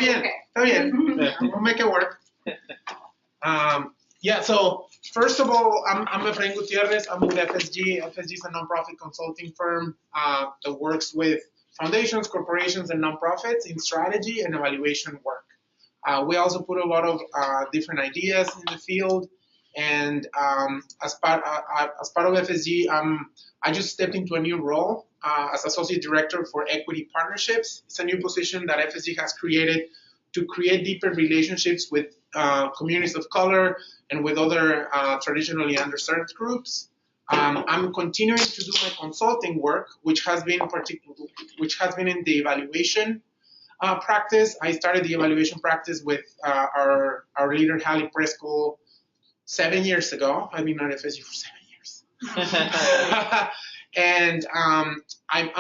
bien, está bien. We'll make it work. Yeah, so first of all, I'm Efrain Gutierrez. I'm with FSG. FSG is a nonprofit consulting firm that works with foundations, corporations, and nonprofits in strategy and evaluation work. We also put a lot of different ideas in the field. And as part of FSG, I just stepped into a new role as Associate Director for Equity Partnerships. It's a new position that FSG has created to create deeper relationships with communities of color and with other traditionally underserved groups. I'm continuing to do my consulting work, which has been in the evaluation practice. I started the evaluation practice with our leader, Hallie Presco, 7 years ago. I've been at FSG for 7 years. And I'm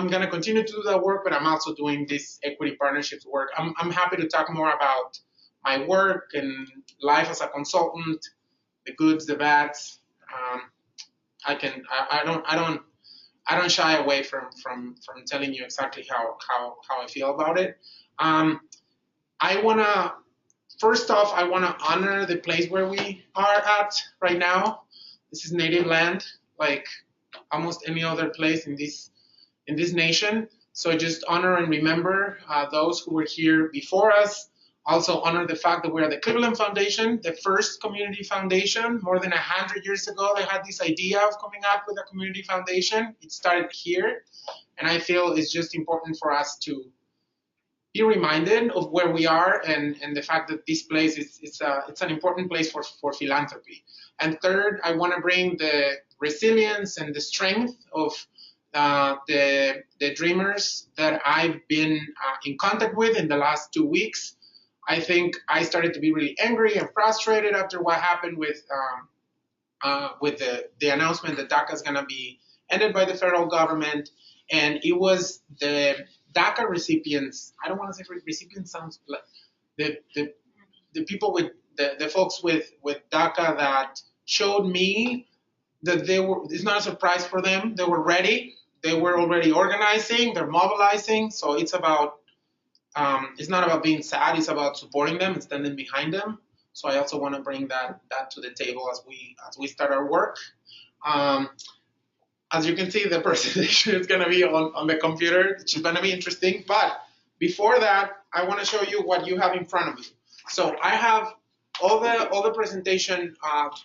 going to continue to do that work, but I'm also doing this equity partnerships work. I'm happy to talk more about my work and life as a consultant, the goods, the bads. I don't shy away from telling you exactly how I feel about it. First off, I want to honor the place where we are at right now. This is native land, like almost any other place in this nation. So just honor and remember those who were here before us. Also honor the fact that we're the Cleveland Foundation, the first community foundation. More than 100 years ago, they had this idea of coming up with a community foundation. It started here, and I feel it's just important for us to be reminded of where we are and the fact that this place it's an important place for philanthropy. And third, I want to bring the resilience and the strength of the dreamers that I've been in contact with in the last 2 weeks. I think I started to be really angry and frustrated after what happened with the announcement that DACA is going to be ended by the federal government. And it was the DACA recipients, I don't want to say recipients, sounds like the people with the folks with DACA that showed me that it's not a surprise for them. They were ready. They were already organizing. They're mobilizing. So it's about, it's not about being sad. It's about supporting them and standing behind them. So I also want to bring that to the table as we start our work. As you can see, the presentation is going to be on the computer, which is going to be interesting. But before that, I want to show you what you have in front of you. So I have all the presentation,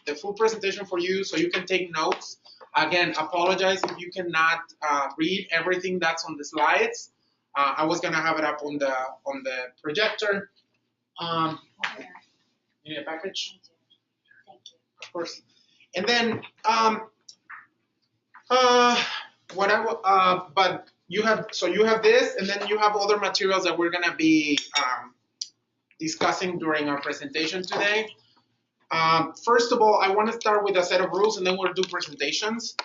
the full presentation for you, so you can take notes. Again, apologize if you cannot read everything that's on the slides. I was going to have it up on the projector. You need a package? Thank you. Of course. And then. But you have this, and then you have other materials that we're gonna be discussing during our presentation today. First of all, I want to start with a set of rules, and then we'll do presentations.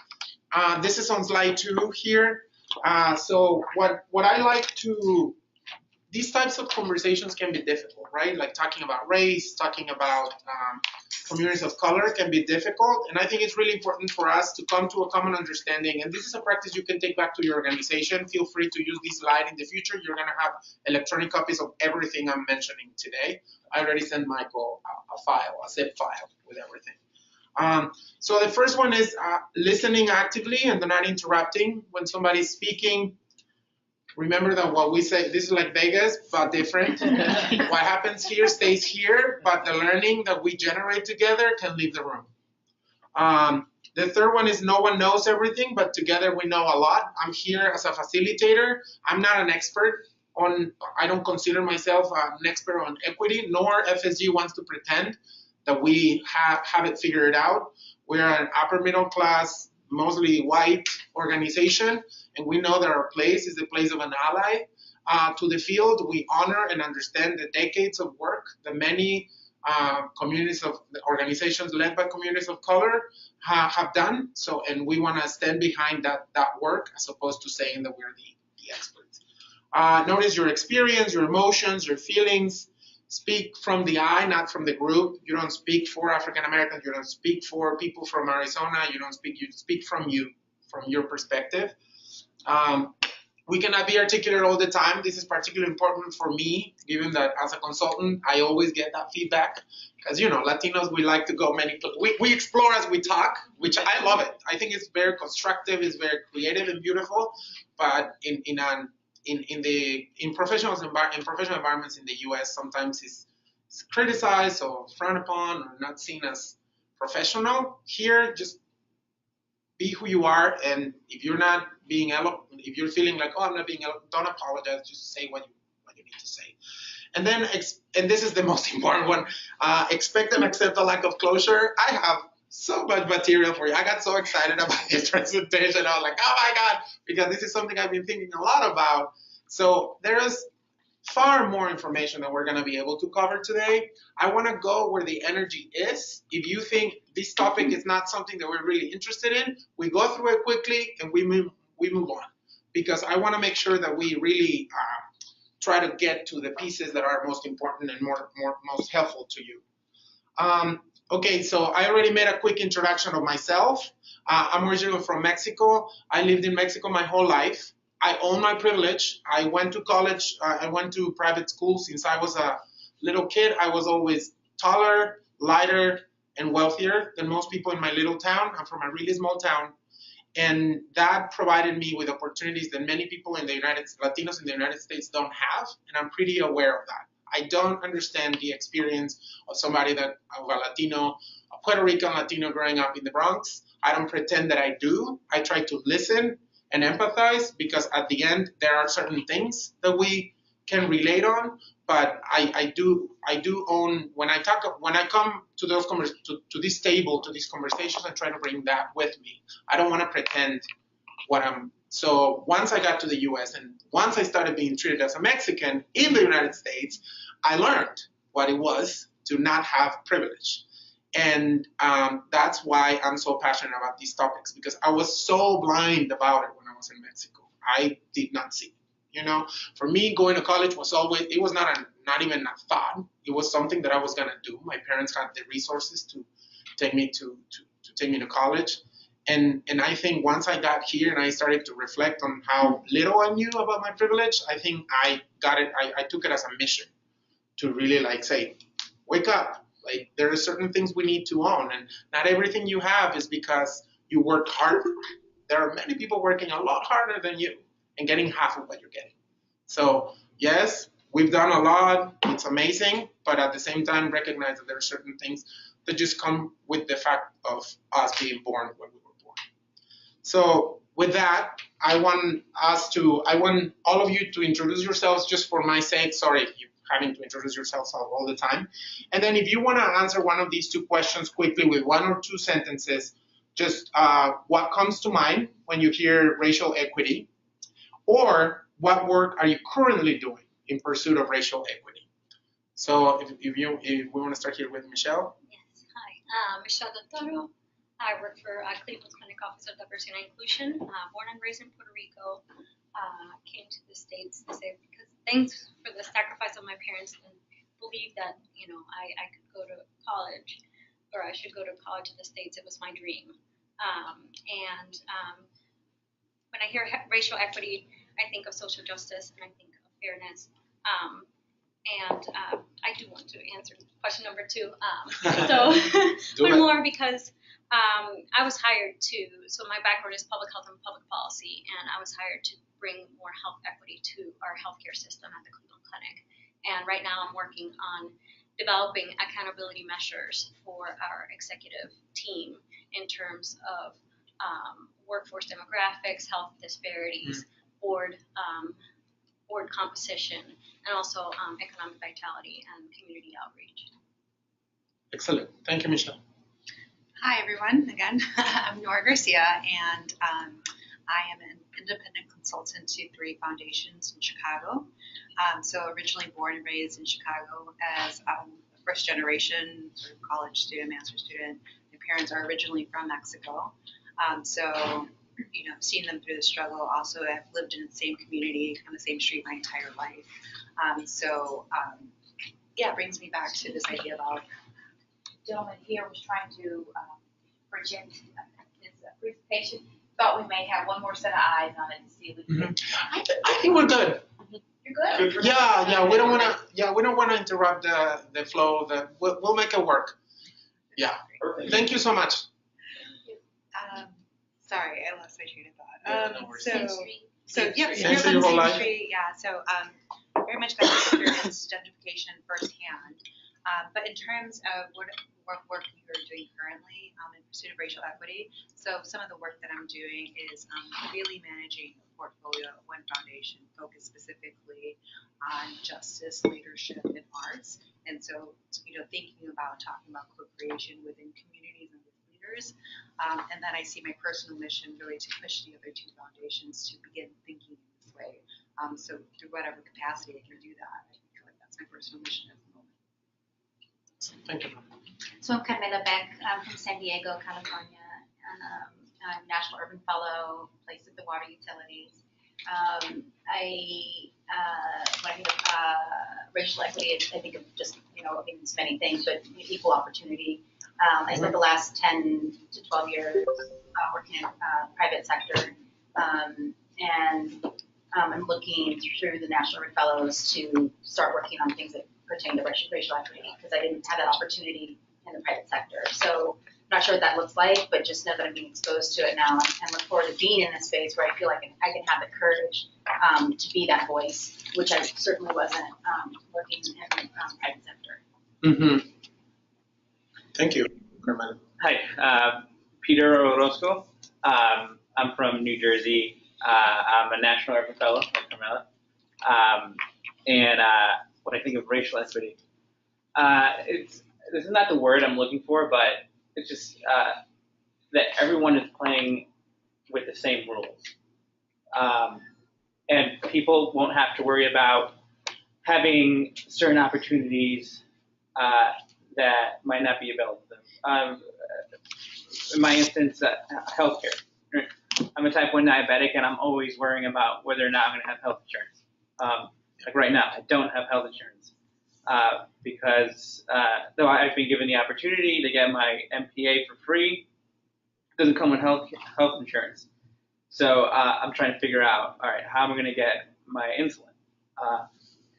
This is on slide 2 here. So what I like to, these types of conversations can be difficult, right? Like talking about race, talking about communities of color can be difficult. And I think it's really important for us to come to a common understanding. And this is a practice you can take back to your organization. Feel free to use this slide in the future. You're going to have electronic copies of everything I'm mentioning today. I already sent Michael a zip file with everything. So the first one is listening actively and not interrupting when somebody's speaking. Remember that what we say, this is like Vegas, but different. What happens here stays here, but the learning that we generate together can leave the room. The third one is no one knows everything, but together we know a lot. I'm here as a facilitator. I'm not an expert I don't consider myself an expert on equity, nor FSG wants to pretend that we have it figured out. We're an upper middle class, mostly white organization, and we know that our place is the place of an ally to the field. We honor and understand the decades of work that many communities of organizations led by communities of color have done. So, and we want to stand behind that work as opposed to saying that we're the experts. Notice your experience, your emotions, your feelings. Speak from the I, not from the group. You don't speak for African Americans. You don't speak for people from Arizona. You speak from you, from your perspective. We cannot be articulate all the time. This is particularly important for me, given that as a consultant, I always get that feedback. Because, Latinos, we like to go we explore as we talk, which I love it. I think it's very constructive, it's very creative and beautiful. But in professional environments in the U.S., sometimes it's criticized or frowned upon or not seen as professional. Here, just be who you are, and if you're not if you're feeling like, oh, I'm not being don't apologize. Just say what you need to say. And then, and this is the most important one, expect and accept a lack of closure. I have so much material for you. I got so excited about this presentation. I was like, oh my God, because this is something I've been thinking a lot about. So there is far more information that we're going to be able to cover today. I want to go where the energy is. If you think this topic is not something that we're really interested in, we go through it quickly and we move on, because I want to make sure that we really try to get to the pieces that are most important and most helpful to you. Okay, so I already made a quick introduction of myself. I'm originally from Mexico. I lived in Mexico my whole life. I own my privilege. I went to college. I went to private school since I was a little kid. I was always taller, lighter, and wealthier than most people in my little town. I'm from a really small town. And that provided me with opportunities that many people in the Latinos in the United States don't have. And I'm pretty aware of that. I don't understand the experience of of a Latino, a Puerto Rican Latino growing up in the Bronx. I don't pretend that I do. I try to listen and empathize, because at the end there are certain things that we can relate on. But I do own, when I come to to this table, to these conversations, I try to bring that with me. I don't want to pretend what I'm. So once I got to the U.S. and once I started being treated as a Mexican in the United States, I learned what it was to not have privilege. And that's why I'm so passionate about these topics, because I was so blind about it when I was in Mexico. I did not see it. For me, going to college was not even a thought. It was something that I was gonna do. My parents had the resources to take me to college. And I think once I got here and I started to reflect on how little I knew about my privilege, I think I got it. I took it as a mission to really say, wake up. There are certain things we need to own, and not everything you have is because you worked hard. There are many people working a lot harder than you and getting half of what you're getting. So yes, we've done a lot. It's amazing, but at the same time, recognize that there are certain things that just come with the fact of us being born when we were born. So with that, I want all of you to introduce yourselves, just for my sake. Sorry, you having to introduce yourselves all the time. And then if you want to answer one of these two questions quickly with one or two sentences, just what comes to mind when you hear racial equity, or what work are you currently doing in pursuit of racial equity? So if we want to start here with Michelle. Yes, hi, Michelle Dottoro. I work for Cleveland's Clinic Office of Diversity and Inclusion. Born and raised in Puerto Rico, came to the States to say, because thanks for the sacrifice of my parents, and believe that I could go to college, or I should go to college in the States. It was my dream. When I hear racial equity, I think of social justice and I think of fairness. I do want to answer question number 2. But more because I was hired so my background is public health and public policy, and I was hired to bring more health equity to our healthcare system at the Cleveland Clinic. And right now I'm working on developing accountability measures for our executive team in terms of workforce demographics, health disparities, board composition, and also economic vitality and community outreach. Excellent. Thank you, Michelle. Hi, everyone. Again, I'm Nora Garcia, and I am an independent consultant to 3 foundations in Chicago. So originally born and raised in Chicago as a first-generation sort of college student, master's student. My parents are originally from Mexico. So, seeing them through the struggle. Also, I've lived in the same community on the same street my entire life. It brings me back to this idea about gentleman here was trying to project his presentation. thought we may have one more set of eyes on it to see if we can. I think we're good. You're good. Yeah. We don't want to interrupt the flow. We'll make it work. Yeah. Perfect. Thank you so much. Sorry, I lost my train of thought. No worries. So yeah, Same so your whole life? yeah. So very much got experience gentrification firsthand. But in terms of what work you're doing currently in pursuit of racial equity, so some of the work that I'm doing is really managing a portfolio of one foundation focused specifically on justice, leadership, and arts. And so, thinking about talking about co-creation within communities and with leaders. And then I see my personal mission really to push the other two foundations to begin thinking in this way. So through whatever capacity I can do that, I feel like that's my personal mission at the moment. Thank you. So I'm Carmela Beck. I'm from San Diego, California, and I'm National Urban Fellow, placed at the water utilities. When I think of racial equity, I think of just, I think it's many things, but equal opportunity. I spent the last 10 to 12 years working in private sector, and I'm looking through the National Urban Fellows to start working on things that pertain to racial equity, because I didn't have that opportunity in the private sector. So I'm not sure what that looks like, but just know that I'm being exposed to it now, and look forward to being in this space where I feel like I can have the courage to be that voice, which I certainly wasn't working in the private sector. Mm-hmm. Thank you, Carmela. Hi, Peter Orozco. I'm from New Jersey. I'm a National Urban Fellow, like Carmela. And when I think of racial equity, this is not the word I'm looking for, but it's just that everyone is playing with the same rules. And people won't have to worry about having certain opportunities that might not be available to them. In my instance, healthcare. I'm a type 1 diabetic, and I'm always worrying about whether or not I'm going to have health insurance. Like right now, I don't have health insurance because though I've been given the opportunity to get my MPA for free, it doesn't come with health insurance. So I'm trying to figure out, all right, how am I going to get my insulin?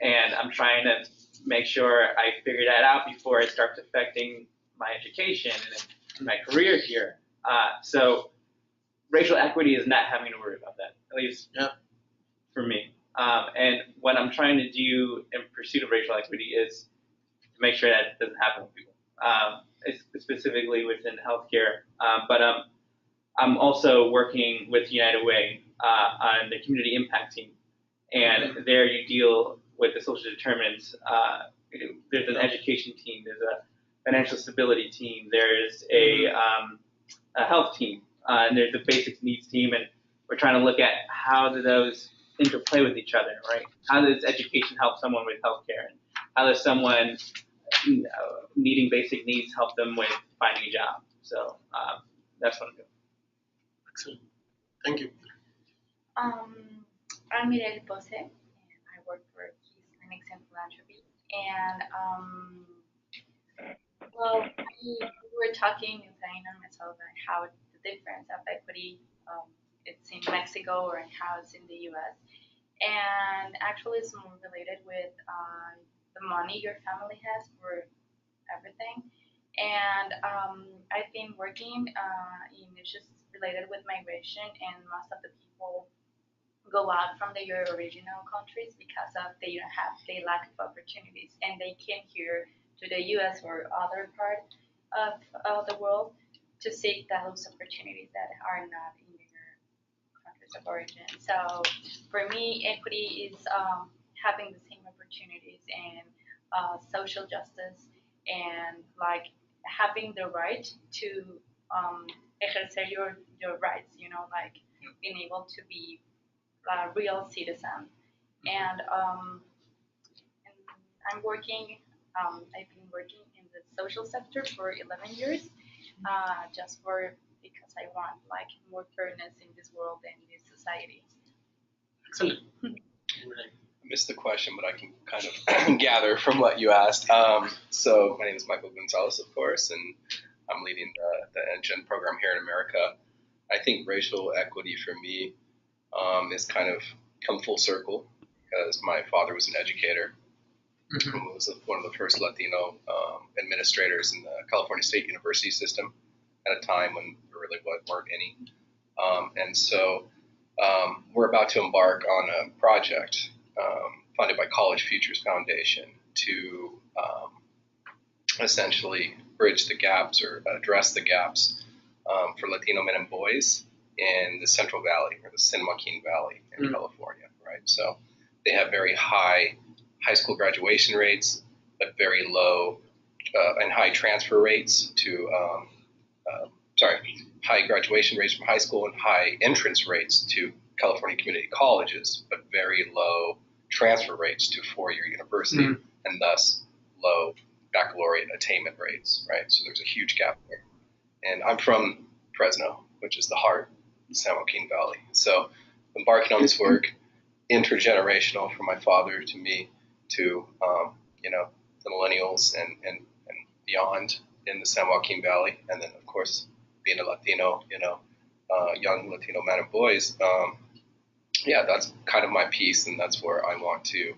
And I'm trying to make sure I figure that out before it starts affecting my education and my career here. So racial equity is not having to worry about that, at least for me. And what I'm trying to do in pursuit of racial equity is to make sure that doesn't happen with people, specifically within healthcare. But I'm also working with United Way on the community impact team. And there you deal with the social determinants. There's an education team, there's a financial stability team, there's a health team, and there's a basic needs team, and we're trying to look at how do those interplay with each other, right? How does education help someone with healthcare, and how does someone needing basic needs help them with finding a job? So that's what I'm doing. Excellent. Thank you. I'm Mireille Pose, and I work for Keys Clinics and Philanthropy. And well, we were talking, Efrain and myself, about how the difference of equity it's in Mexico or how it's in the U.S. And actually, it's more related with the money your family has for everything. And I've been working in issues related with migration, and most of the people go out from their original countries because of they lack of opportunities, and they came here to the U.S. or other part of the world to seek those opportunities that are not in their countries of origin. So for me, equity is having the same opportunities and social justice, and like having the right to exercise your rights, like being able to be a real citizen. And I'm working, I've been working in the social sector for 11 years, just because I want like more fairness in this world and in this society. Excellent. I missed the question, but I can kind of gather from what you asked. So my name is Michael Gonzalez, of course, and I'm leading the NGEN program here in America. I think racial equity for me is kind of come full circle because my father was an educator. Who was one of the first Latino administrators in the California State University system at a time when there really weren't any. And so we're about to embark on a project funded by College Futures Foundation to essentially bridge the gaps or address the gaps for Latino men and boys in the Central Valley or the San Joaquin Valley in California, right? So they have very high school graduation rates, but very low and high transfer rates to, high graduation rates from high school and high entrance rates to California community colleges, but very low transfer rates to four-year university and thus low baccalaureate attainment rates, right? So there's a huge gap there. And I'm from Fresno, which is the heart of the San Joaquin Valley. So embarking on this work, intergenerational from my father to me, to the millennials and beyond in the San Joaquin Valley, and then of course being a Latino, young Latino men and boys. That's kind of my piece, and that's where I want to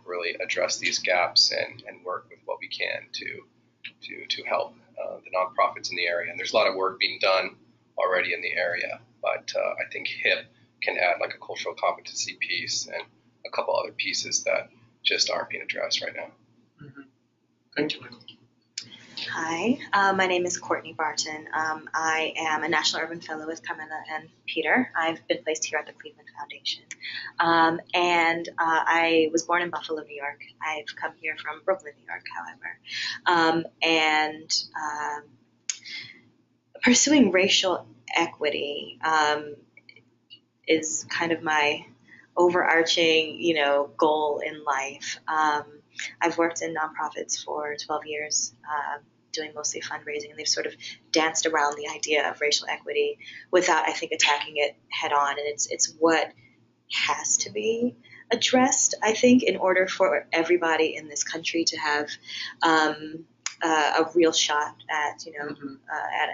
really address these gaps and work with what we can to help the nonprofits in the area. And there's a lot of work being done already in the area, but I think HIP can add like a cultural competency piece and a couple other pieces that just aren't being addressed right now. Thank you, Michael. Hi, my name is Courtney Barton. I am a National Urban Fellow with Carmela and Peter. I've been placed here at the Cleveland Foundation. And I was born in Buffalo, New York. I've come here from Brooklyn, New York, however. Pursuing racial equity is kind of my overarching, goal in life. I've worked in nonprofits for 12 years, doing mostly fundraising, and they've sort of danced around the idea of racial equity without, I think, attacking it head on. And it's what has to be addressed, I think, in order for everybody in this country to have a real shot at,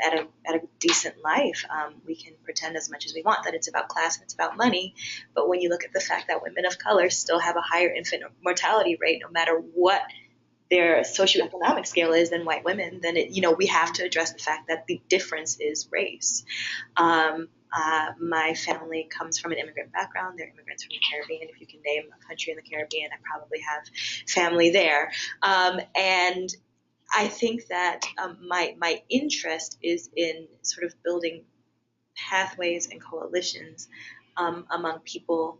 at a decent life. We can pretend as much as we want that it's about class and it's about money, but when you look at the fact that women of color still have a higher infant mortality rate, no matter what their socioeconomic scale is, than white women, then we have to address the fact that the difference is race. My family comes from an immigrant background. They're immigrants from the Caribbean. If you can name a country in the Caribbean, I probably have family there. And I think that my interest is in sort of building pathways and coalitions among people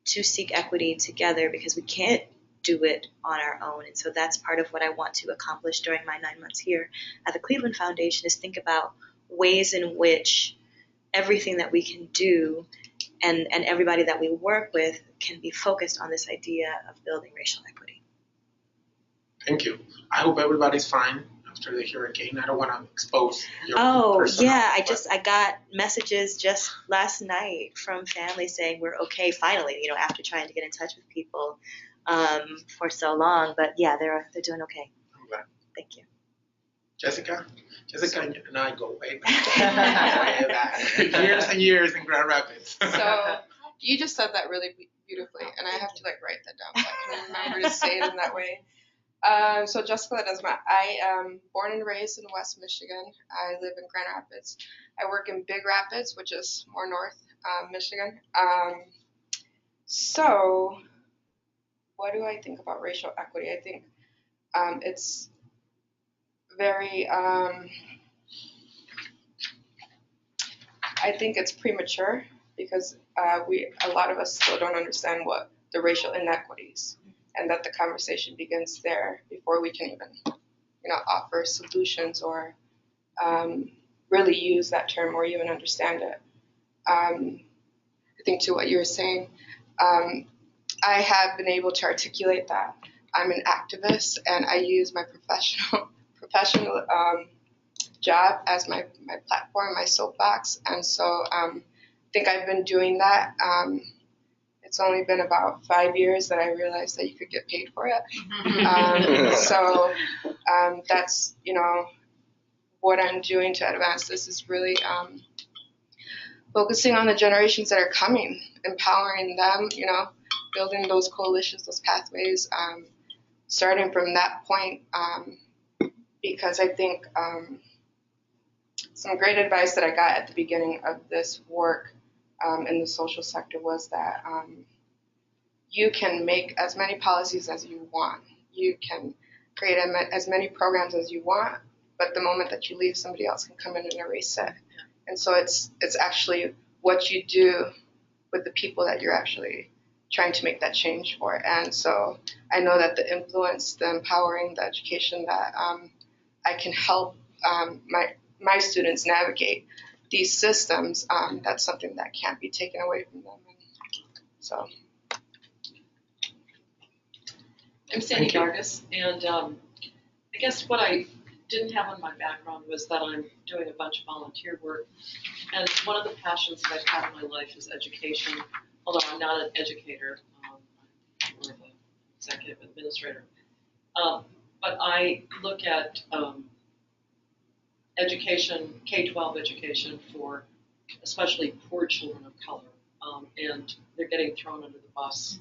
to seek equity together, because we can't do it on our own. And so that's part of what I want to accomplish during my 9 months here at the Cleveland Foundation, is think about ways in which everything that we can do and everybody that we work with can be focused on this idea of building racial equity. Thank you. I hope everybody's fine after the hurricane. I don't want to expose your I got messages just last night from families saying we're okay finally, after trying to get in touch with people for so long. But yeah, they're doing okay. I'm glad. Thank you. Jessica and I go way back. Way back. Years and years in Grand Rapids. So you just said that really beautifully, and I have to write that down so I can remember to say it in that way. So Jessica Ledesma, I am born and raised in West Michigan. I live in Grand Rapids. I work in Big Rapids, which is more north Michigan. So what do I think about racial equity? I think it's very, I think it's premature, because a lot of us still don't understand what the racial inequities, and that the conversation begins there before we can even, offer solutions or really use that term or even understand it. I think to what you were saying, I have been able to articulate that I'm an activist, and I use my professional job as my platform, my soapbox, and so I think I've been doing that. It's only been about 5 years that I realized that you could get paid for it. So that's, what I'm doing to advance this is really focusing on the generations that are coming, empowering them, building those coalitions, those pathways, starting from that point, because I think some great advice that I got at the beginning of this work in the social sector was that you can make as many policies as you want. You can create as many programs as you want, but the moment that you leave, somebody else can come in and erase it. And so it's actually what you do with the people that you're actually trying to make that change for. And so I know that the influence, the empowering, the education that I can help my students navigate these systems, that's something that can't be taken away from them. And so. I'm Sandy Gargas, and I guess what I didn't have on my background was that I'm doing a bunch of volunteer work, and one of the passions that I've had in my life is education, although I'm not an educator, I'm more of an executive administrator. But I look at education, K-12 education for especially poor children of color, and they're getting thrown under the bus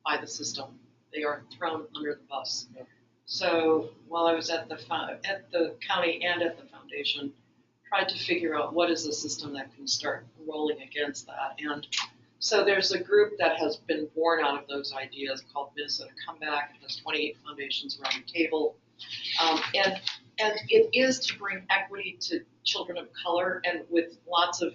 by the system. They are thrown under the bus. So while I was at the county and at the foundation, tried to figure out what is the system that can start rolling against that. And so there's a group that has been born out of those ideas called Minnesota Comeback. It has 28 foundations around the table. And it is to bring equity to children of color, and with lots of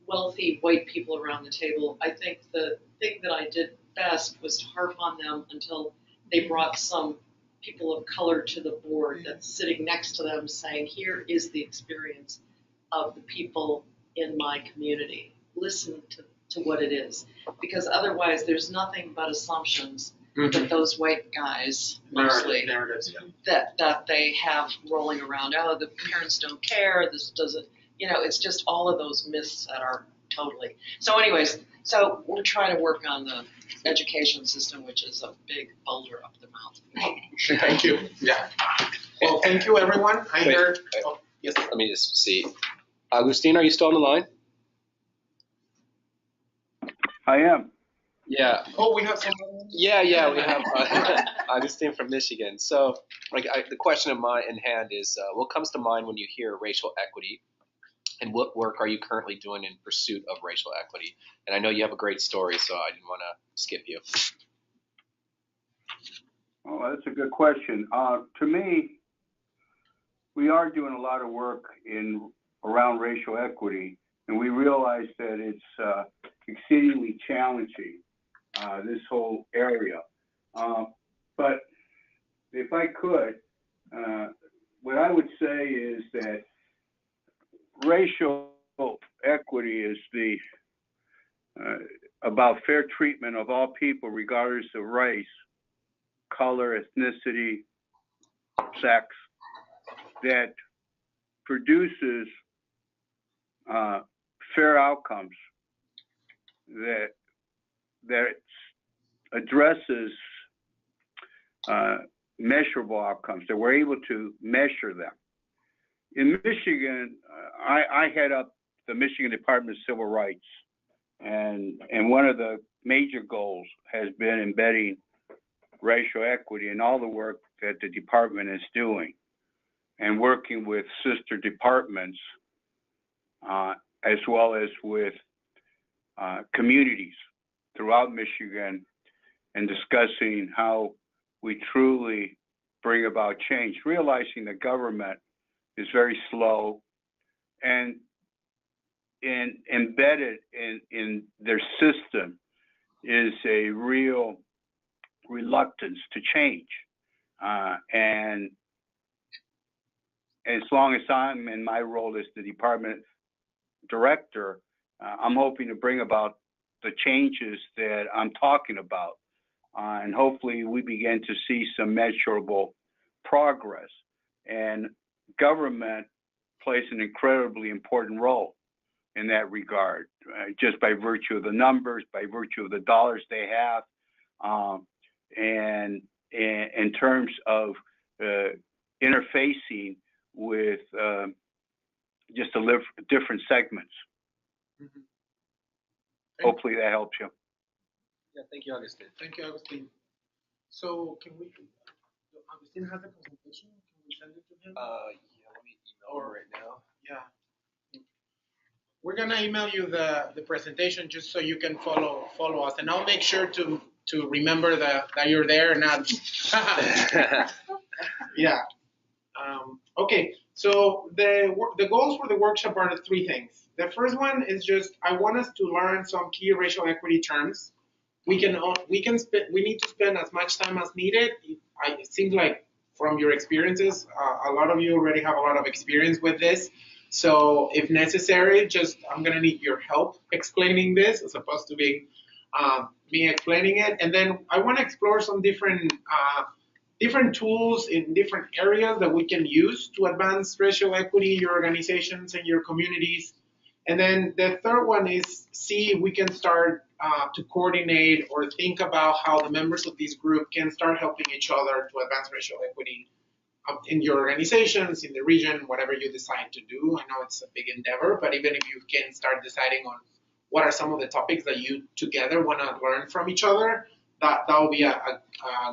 wealthy white people around the table. I think the thing that I did best was to harp on them until they brought some people of color to the board that's sitting next to them saying, here is the experience of the people in my community. Listen to what it is. Because otherwise there's nothing but assumptions that those white guys mostly that they have rolling around. Oh, the parents don't care, this doesn't, it's just all of those myths that are totally. So anyways, so we're trying to work on the education system, which is a big boulder up the mountain. Thank you. Yeah. Well, thank you, everyone. I heard. Oh, yes. Let me just see. Agustin, are you still on the line? I am. Yeah. Oh, we have some. Yeah, we have Agustin from Michigan. So, the question in hand is, what comes to mind when you hear racial equity? And what work are you currently doing in pursuit of racial equity? And I know you have a great story, so I didn't want to skip you. Oh, that's a good question. To me, we are doing a lot of work around racial equity, and we realize that it's exceedingly challenging, this whole area. But if I could, what I would say is that racial equity is about fair treatment of all people regardless of race, color, ethnicity, sex, that produces fair outcomes, that addresses measurable outcomes, that we're able to measure them. In Michigan, I head up the Michigan Department of Civil Rights, and one of the major goals has been embedding racial equity in all the work that the department is doing, and working with sister departments as well as with communities throughout Michigan, and discussing how we truly bring about change, realizing the government is very slow, and embedded in their system is a real reluctance to change. And as long as I'm in my role as the department director, I'm hoping to bring about the changes that I'm talking about. And hopefully we begin to see some measurable progress. And government plays an incredibly important role in that regard, just by virtue of the numbers, by virtue of the dollars they have, and in terms of interfacing with just different segments Hopefully that helps you. Yeah, thank you, Augustine. Thank you, Agustin. So can we, Agustin has the presentation, can we send it to him? Yeah, let me email him right now. Yeah. We're gonna email you the presentation just so you can follow us, and I'll make sure to remember that you're there and not. Yeah. Okay. So the goals for the workshop are the three things. The first one is just I want us to learn some key racial equity terms. We need to spend as much time as needed. It seems like from your experiences, a lot of you already have a lot of experience with this. So if necessary, I'm gonna need your help explaining this as opposed to being me explaining it. And then I want to explore some different tools in different areas that we can use to advance racial equity in your organizations and your communities. And then the third one is see if we can start to coordinate or think about how the members of this group can start helping each other to advance racial equity in your organizations, in the region, whatever you decide to do. I know it's a big endeavor, but even if you can start deciding on what are some of the topics that you together want to learn from each other, that will be a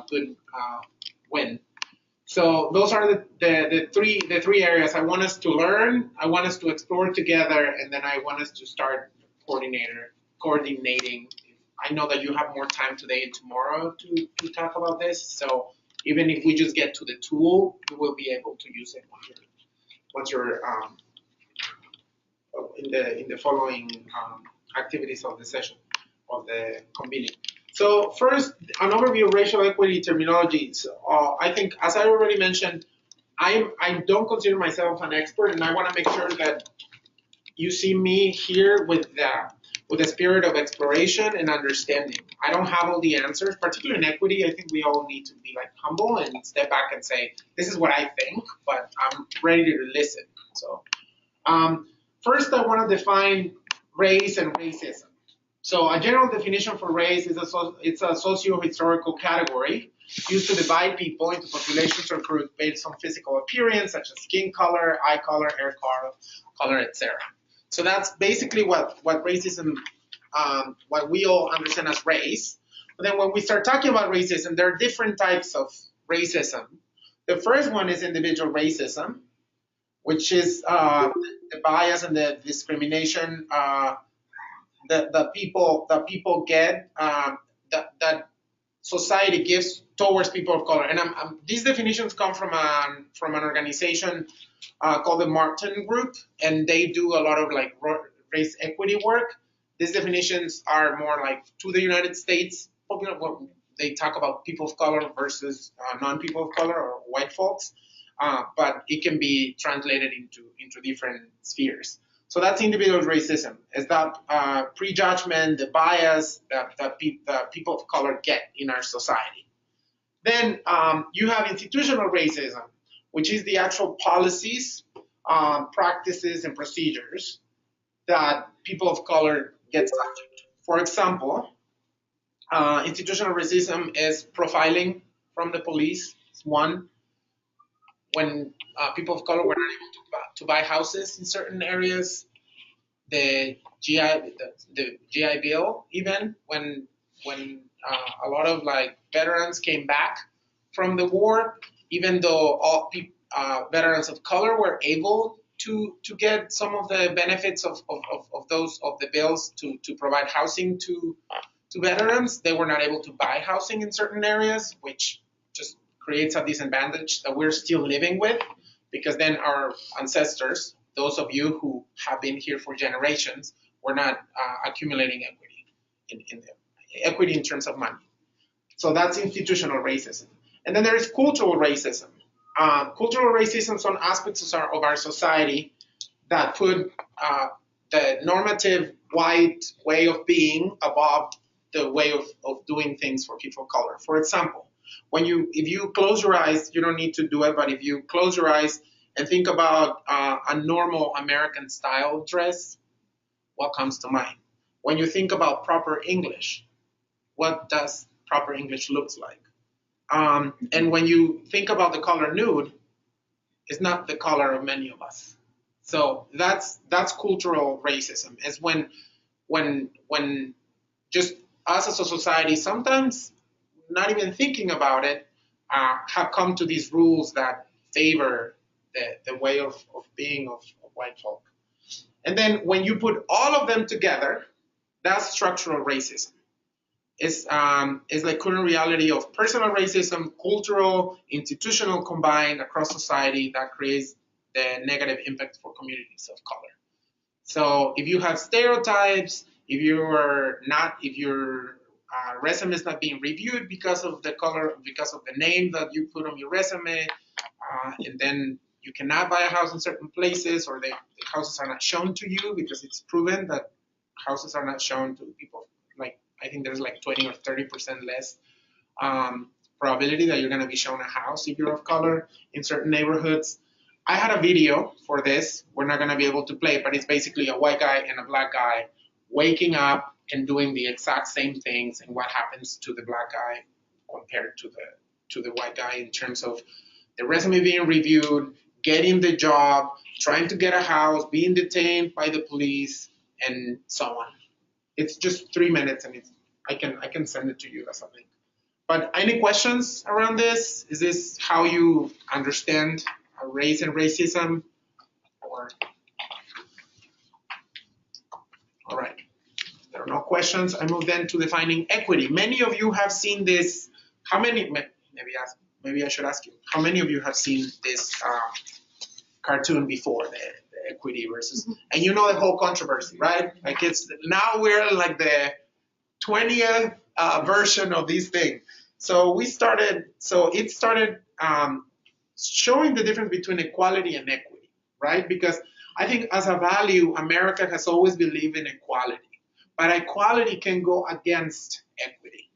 good win. So those are the three areas I want us to learn, I want us to explore together, and then I want us to start coordinating. I know that you have more time today and tomorrow to talk about this, so even if we just get to the tool, you will be able to use it once you're in the following activities of the session, of the convening. So first, an overview of racial equity terminology. I think, as I already mentioned, I don't consider myself an expert, and I want to make sure that you see me here with the spirit of exploration and understanding. I don't have all the answers, particularly in equity. I think we all need to be humble and step back and say, this is what I think, but I'm ready to listen. So first, I want to define race and racism. So a general definition for race is it's a socio-historical category used to divide people into populations or groups based on physical appearance, such as skin color, eye color, hair color, etc. So that's basically what racism, what we all understand as race. But then when we start talking about racism, there are different types of racism. The first one is individual racism, which is the bias and the discrimination that people get, that society gives towards people of color. And these definitions come from an organization called the Martin Group, and they do a lot of race equity work. These definitions are more to the United States. They talk about people of color versus non-people of color or white folks, but it can be translated into different spheres. So that's individual racism. Is that prejudgment, the bias that people of color get in our society. Then you have institutional racism, which is the actual policies, practices, and procedures that people of color get subject to. For example, institutional racism is profiling from the police. It's one. When people of color were not able to buy houses in certain areas, the GI Bill, even when a lot of veterans came back from the war, even though all veterans of color were able to get some of the benefits of the bills to provide housing to veterans, they were not able to buy housing in certain areas, which just creates a disadvantage that we're still living with, because then our ancestors, those of you who have been here for generations, were not accumulating equity in terms of money. So that's institutional racism. And then there is cultural racism. Cultural racism is on aspects of our society that put the normative white way of being above the way of doing things for people of color. For example, if you close your eyes, you don't need to do it, but if you close your eyes and think about a normal American style dress, what comes to mind? When you think about proper English, what does proper English looks like? And when you think about the color nude, it's not the color of many of us. So that's cultural racism. It's when just us as a society, sometimes not even thinking about it, have come to these rules that favor the way of being of white folk. And then when you put all of them together, that's structural racism. It's like current reality of personal racism, cultural, institutional combined across society that creates the negative impact for communities of color. So if you have stereotypes, if your resume is not being reviewed because of the color, because of the name that you put on your resume, and then you cannot buy a house in certain places, or the houses are not shown to you because it's proven that houses are not shown to people. Like, I think there's like 20 or 30% less probability that you're going to be shown a house if you're of color in certain neighborhoods. I had a video for this. We're not going to be able to play it, but it's basically a white guy and a black guy waking up and doing the exact same things, and what happens to the black guy compared to the white guy in terms of the resume being reviewed, getting the job, trying to get a house, being detained by the police, and so on. It's just 3 minutes, and I can send it to you as a link. But any questions around this? Is this how you understand race and racism? Or all right, there are no questions. I move then to defining equity. Many of you have seen this. How many? Maybe I should ask you. How many of you have seen this cartoon before, the equity versus? And you know the whole controversy, right? Like, it's now we're like the 20th version of these things. So it started showing the difference between equality and equity, right? Because I think as a value, America has always believed in equality, but equality can go against equity.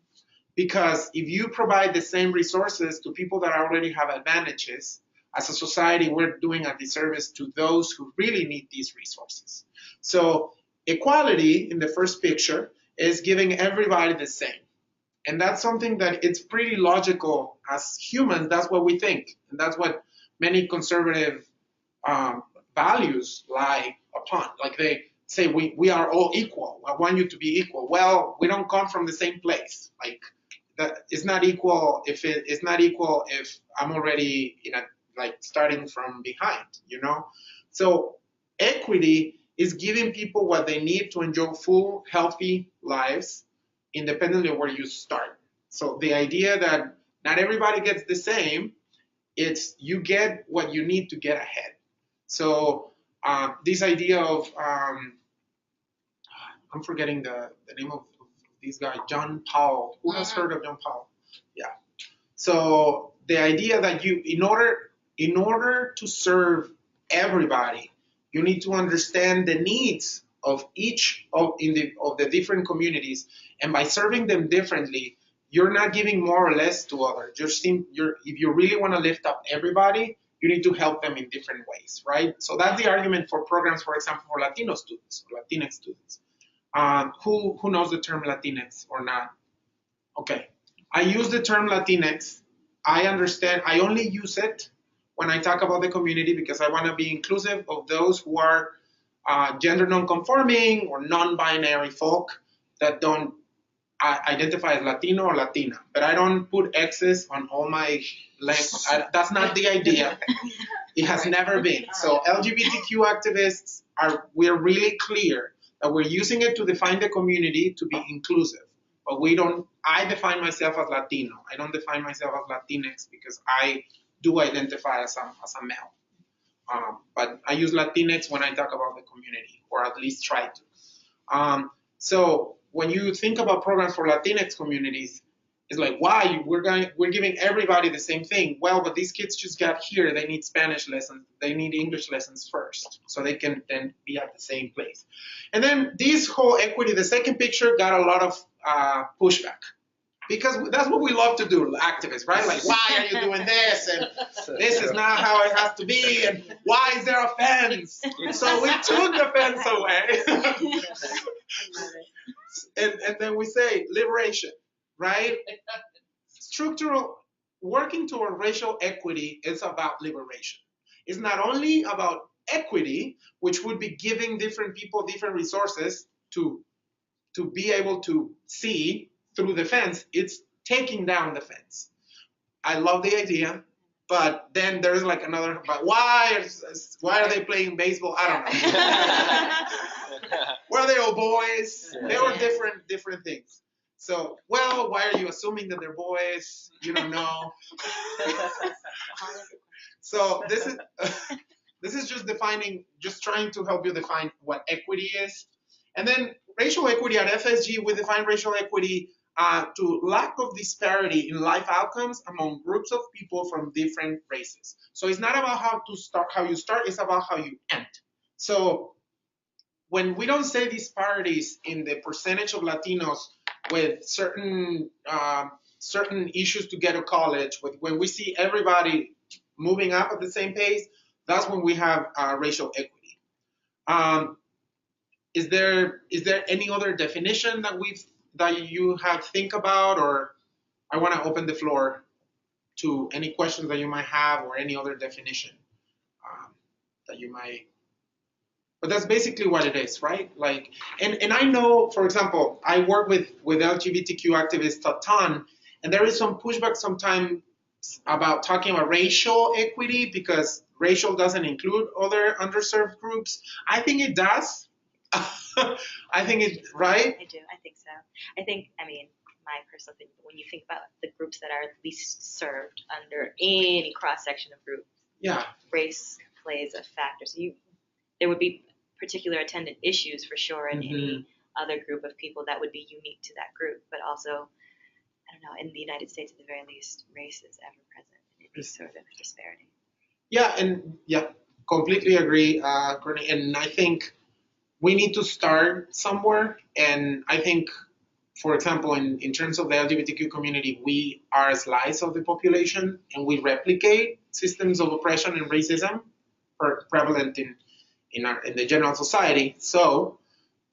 Because if you provide the same resources to people that already have advantages, as a society, we're doing a disservice to those who really need these resources. So equality in the first picture is giving everybody the same. And that's something that it's pretty logical as humans. That's what we think. And that's what many conservative values lie upon. Like they say, we are all equal. I want you to be equal. Well, we don't come from the same place. Like, that it's not equal if I'm already starting from behind, you know? So equity is giving people what they need to enjoy full, healthy lives independently of where you start. So the idea that not everybody gets the same, it's you get what you need to get ahead. So this idea of, I'm forgetting the name of this guy, John Powell. Who has heard of John Powell? Yeah. So the idea that you, in order to serve everybody, you need to understand the needs of each of the different communities, and by serving them differently, you're not giving more or less to others. If you really want to lift up everybody, you need to help them in different ways, right? So that's the argument for programs, for example, for Latino students, or Latinx students. Who knows the term Latinx or not? Okay, I use the term Latinx. I understand, I only use it when I talk about the community because I want to be inclusive of those who are gender non-conforming or non-binary folk that don't identify as Latino or Latina. But I don't put X's on all my length. That's not the idea. It has never been. So LGBTQ activists we're really clear that we're using it to define the community to be inclusive. But I define myself as Latino. I don't define myself as Latinx because I do identify as a male. But I use Latinx when I talk about the community, or at least try to. So when you think about programs for Latinx communities, it's like, why? We're giving everybody the same thing. Well, but these kids just got here. They need Spanish lessons. They need English lessons first, so they can then be at the same place. And then this whole equity, the second picture, got a lot of pushback. Because that's what we love to do, activists, right? Like, why are you doing this? And this is not how it has to be. And why is there a fence? So we took the fence away. and then we say liberation, right? Working toward racial equity is about liberation. It's not only about equity, which would be giving different people different resources to to be able to see through the fence, it's taking down the fence. I love the idea, but then there's like another, but why are they playing baseball? I don't know. Were they all boys? They were different things. So, well, why are you assuming that they're boys? You don't know. So this is just trying to help you define what equity is. And then racial equity at FSG, we define racial equity to lack of disparity in life outcomes among groups of people from different races. So it's not about how you start, it's about how you end. So when we don't say disparities in the percentage of Latinos with certain issues to get to college, when we see everybody moving up at the same pace, that's when we have racial equity. Is there any other definition that you have think about, or I want to open the floor to any questions that you might have or any other definition that you might. But that's basically what it is, right? Like, and I know, for example, I work with LGBTQ activists a ton, and there is some pushback sometimes about talking about racial equity because racial doesn't include other underserved groups. I think it does. I think it, right? I do. I think so. I mean, my personal opinion, when you think about the groups that are least served under any cross-section of groups, yeah, race plays a factor. So there would be particular attendant issues for sure in any other group of people that would be unique to that group, but also, I don't know, in the United States at the very least, race is ever present in any sort of disparity. Yeah, completely agree, Courtney. And I think we need to start somewhere. And I think, for example, in terms of the LGBTQ community, we are a slice of the population, and we replicate systems of oppression and racism prevalent in the general society. So,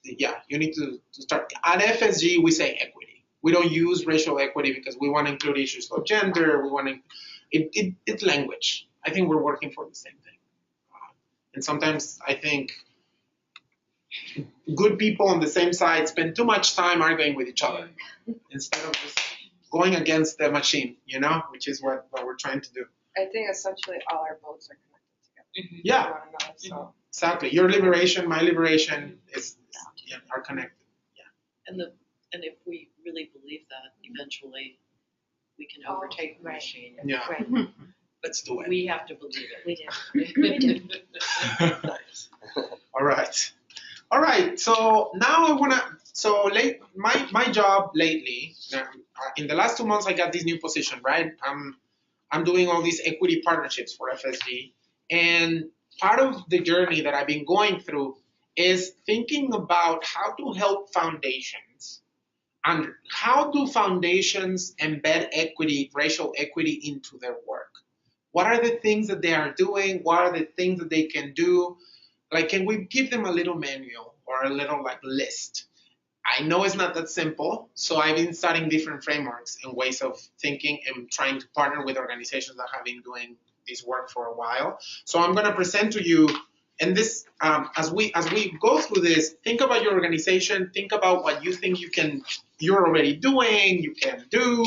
yeah, you need to start. At FSG, we say equity. We don't use racial equity because we want to include issues of gender. We want to. It's language. I think we're working for the same thing. And sometimes I think good people on the same side spend too much time arguing with each other instead of just going against the machine, which is what we're trying to do. I think essentially all our votes are connected together. Yeah. So. Exactly. Your liberation, my liberation are connected. Yeah. And if we really believe that, eventually we can overtake the machine. Yeah. Right. Let's do it. We have to believe it. We do. We do. Nice. All right. So now I want to. My job lately, in the last 2 months, I got this new position. Right. I'm doing all these equity partnerships for FSD, and part of the journey that I've been going through is thinking about how to help foundations. And how do foundations embed equity, racial equity into their work? What are the things that they are doing? What are the things that they can do? Like, can we give them a little manual or a little list? I know it's not that simple, so I've been studying different frameworks and ways of thinking and trying to partner with organizations that have been doing this work for a while. So I'm going to present to you, and this, as we go through this, think about your organization, think about what you think you're already doing, you can do.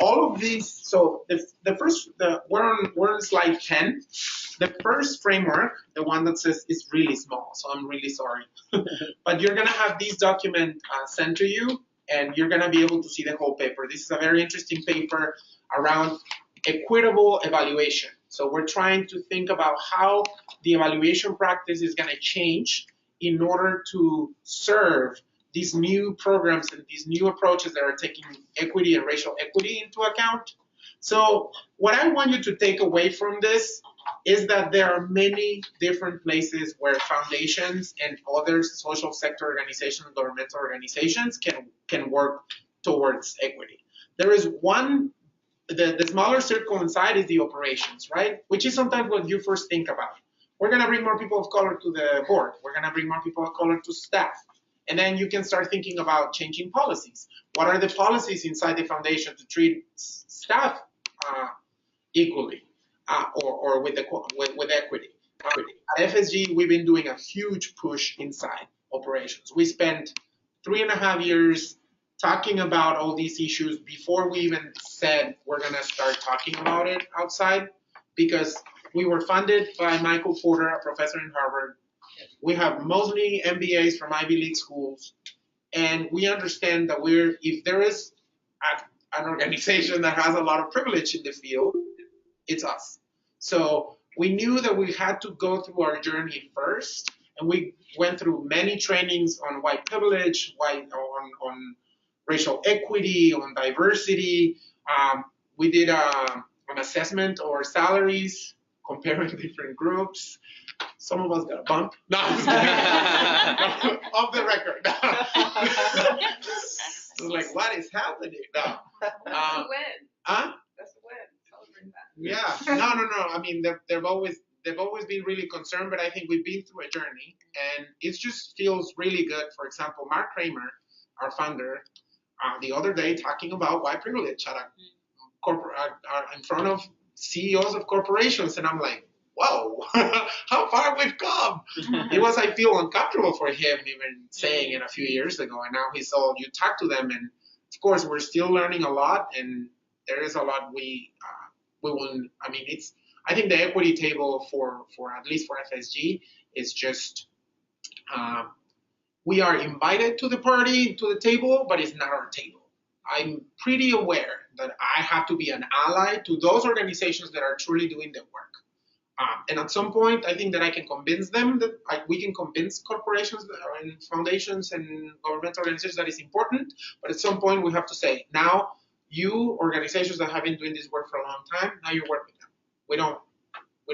All of these. So we're on slide 10. The first framework, the one that says is really small, so I'm really sorry. But you're gonna have these documents sent to you, and you're gonna be able to see the whole paper. This is a very interesting paper around equitable evaluation. So we're trying to think about how the evaluation practice is gonna change in order to serve these new programs and these new approaches that are taking equity and racial equity into account. So what I want you to take away from this is that there are many different places where foundations and other social sector organizations, governmental organizations can work towards equity. There is one, the smaller circle inside is the operations, right? Which is sometimes what you first think about. We're gonna bring more people of color to the board. We're gonna bring more people of color to staff. And then you can start thinking about changing policies. What are the policies inside the foundation to treat staff equally or with equity? At FSG, we've been doing a huge push inside operations. We spent 3.5 years talking about all these issues before we even said we're going to start talking about it outside, because we were funded by Michael Porter, a professor in Harvard. We have mostly MBAs from Ivy League schools, and we understand that if there is an organization that has a lot of privilege in the field, it's us. So we knew that we had to go through our journey first, and we went through many trainings on white privilege, on racial equity, on diversity. We did an assessment of our salaries, comparing different groups. Some of us got a bump. No, I'm just kidding. Off the record. It was like, what is happening? No. That's a win. Huh? That's a win. Celebrate that. Yeah. No. I mean, they've always been really concerned, but I think we've been through a journey, and it just feels really good. For example, Mark Kramer, our founder, the other day talking about white privilege in front of CEOs of corporations, and I'm like, whoa, how far we've come. It was, I feel uncomfortable for him even saying it a few years ago, and now he's all, you talk to them, and of course we're still learning a lot, and there is a lot we will, I mean, I think the equity table for at least for FSG is just, we are invited to the table, but it's not our table. I'm pretty aware that I have to be an ally to those organizations that are truly doing the work. And at some point, I think that I can convince them that we can convince corporations and foundations and governmental organizations that it's important. But at some point, we have to say, now, you organizations that have been doing this work for a long time, now you work with them. We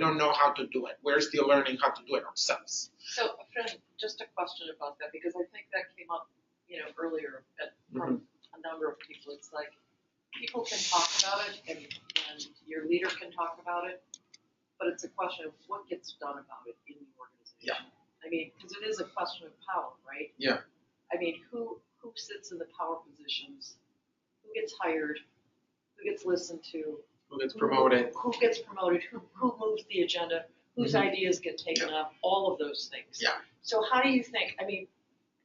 don't know how to do it. We're still learning how to do it ourselves. So, Efrain, just a question about that, because I think that came up, earlier from a number of people. It's like people can talk about it, and your leader can talk about it, but it's a question of what gets done about it in the organization. Yeah. I mean, because it is a question of power, right? Yeah. I mean, who sits in the power positions? Who gets hired? Who gets listened to? Who gets promoted? Who gets promoted? Who moves the agenda? Whose ideas get taken up? All of those things. Yeah. So how do you think? I mean,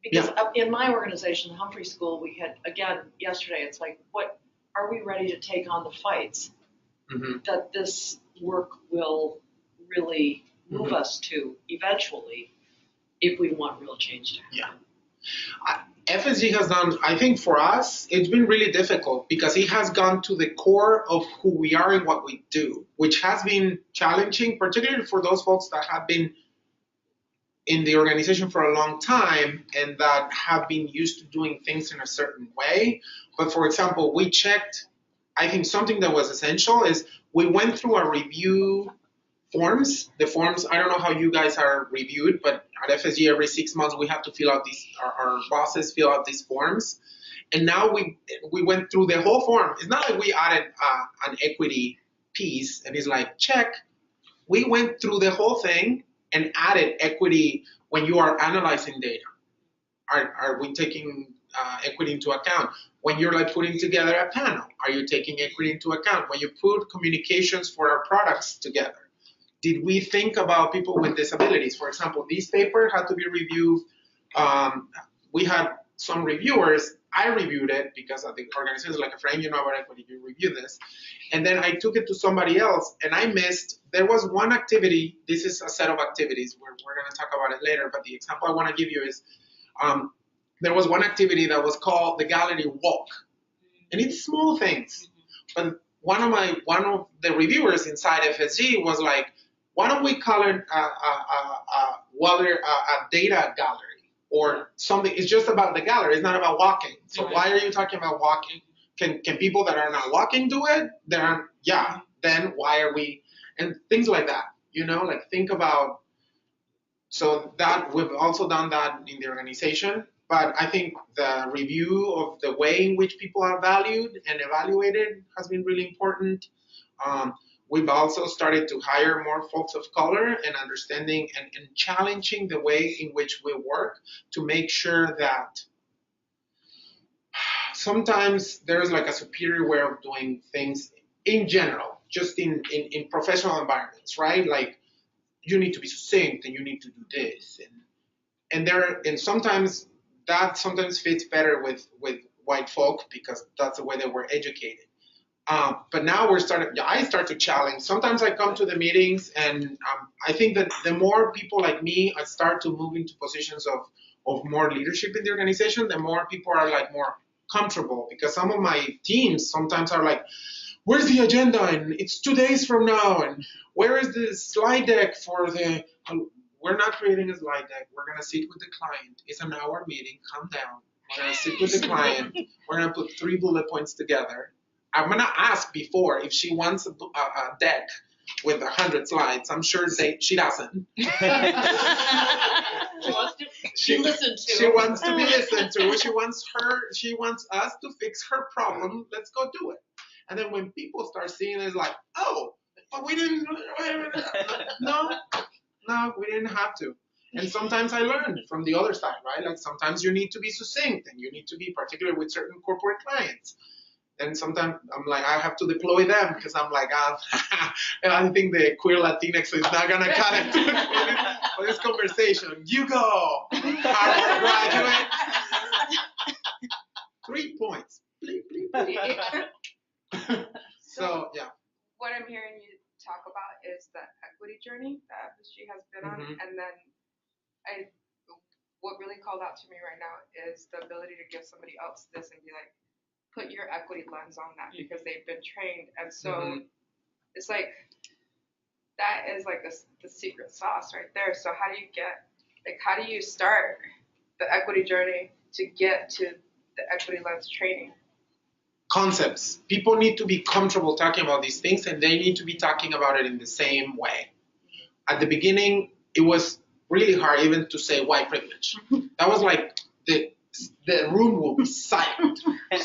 because in my organization, the Humphrey School, we had, again, yesterday, it's like, what are we ready to take on the fights that this work will really move us to eventually if we want real change to happen? Yeah. FSG has done, I think for us, it's been really difficult because it has gone to the core of who we are and what we do, which has been challenging, particularly for those folks that have been in the organization for a long time and that have been used to doing things in a certain way. But for example, we checked, I think something that was essential is we went through a review forms. The forms, I don't know how you guys are reviewed, but at FSG every 6 months we have to fill out these, our bosses fill out these forms. And now we went through the whole form. It's not like we added an equity piece and it's like, check. We went through the whole thing and added equity when you are analyzing data. Are we taking equity into account? When you're like putting together a panel, are you taking equity into account? When you put communications for our products together, did we think about people with disabilities? For example, this paper had to be reviewed. We had some reviewers. I reviewed it because I think organizations like Efrain, you know about equity, you review this. And then I took it to somebody else and I missed, there was one activity, this is a set of activities, we're gonna talk about it later, but the example I wanna give you is, there was one activity that was called the gallery walk. And it's small things, but one of the reviewers inside FSG was like, why don't we call it a data gallery or something? It's just about the gallery. It's not about walking. So why are you talking about walking? Can people that are not walking do it? Then why are we? And things like that, like think about. So that we've also done that in the organization. But I think the review of the way in which people are valued and evaluated has been really important. We've also started to hire more folks of color and understanding and challenging the way in which we work to make sure that sometimes there's like a superior way of doing things in general, just in professional environments, right? Like you need to be succinct and you need to do this. And sometimes that sometimes fits better with white folk because that's the way they were educated. But now I start to challenge. Sometimes I come to the meetings and I think that the more people like me start to move into positions of more leadership in the organization, the more people are like more comfortable, because some of my teams sometimes are like, where's the agenda? And it's 2 days from now. And where is the slide deck for the, we're not creating a slide deck. We're going to sit with the client. It's an hour meeting. Calm down. We're going to sit with the client. We're going to put 3 bullet points together. I'm going to ask before if she wants a deck with 100 slides. I'm sure she doesn't. She listened to. She wants to be listened to. She wants us to fix her problem. Let's go do it. And then when people start seeing it, it's like, oh, but we didn't. No, we didn't have to. And sometimes I learned from the other side, right? Like sometimes you need to be succinct, and you need to be particular with certain corporate clients. And sometimes I'm like, I have to deploy them because I'm like, I think the queer Latinx is not gonna cut it for this conversation. You go, Harvard graduate. 3 points. Bleep, bleep, bleep. So yeah. What I'm hearing you talk about is the equity journey that she has been on, and then what really called out to me right now is the ability to give somebody else this and be like, put your equity lens on that because they've been trained, and so it's like that is like the secret sauce right there. So how do you start the equity journey to get to the equity lens training? Concepts. People need to be comfortable talking about these things, and they need to be talking about it in the same way. At the beginning, it was really hard even to say white privilege. That was like the room will be silent. And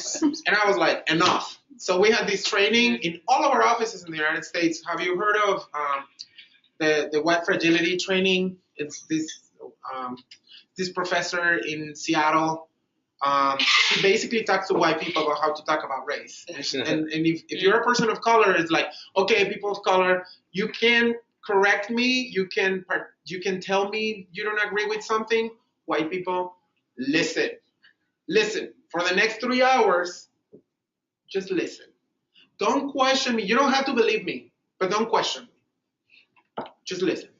I was like, enough. So we had this training in all of our offices in the United States. Have you heard of the white fragility training? It's this professor in Seattle. He basically talks to white people about how to talk about race. And if you're a person of color, it's like, okay, people of color, you can correct me. You can tell me you don't agree with something. White people, listen. For the next 3 hours, just listen. Don't question me. You don't have to believe me, but don't question me. Just listen.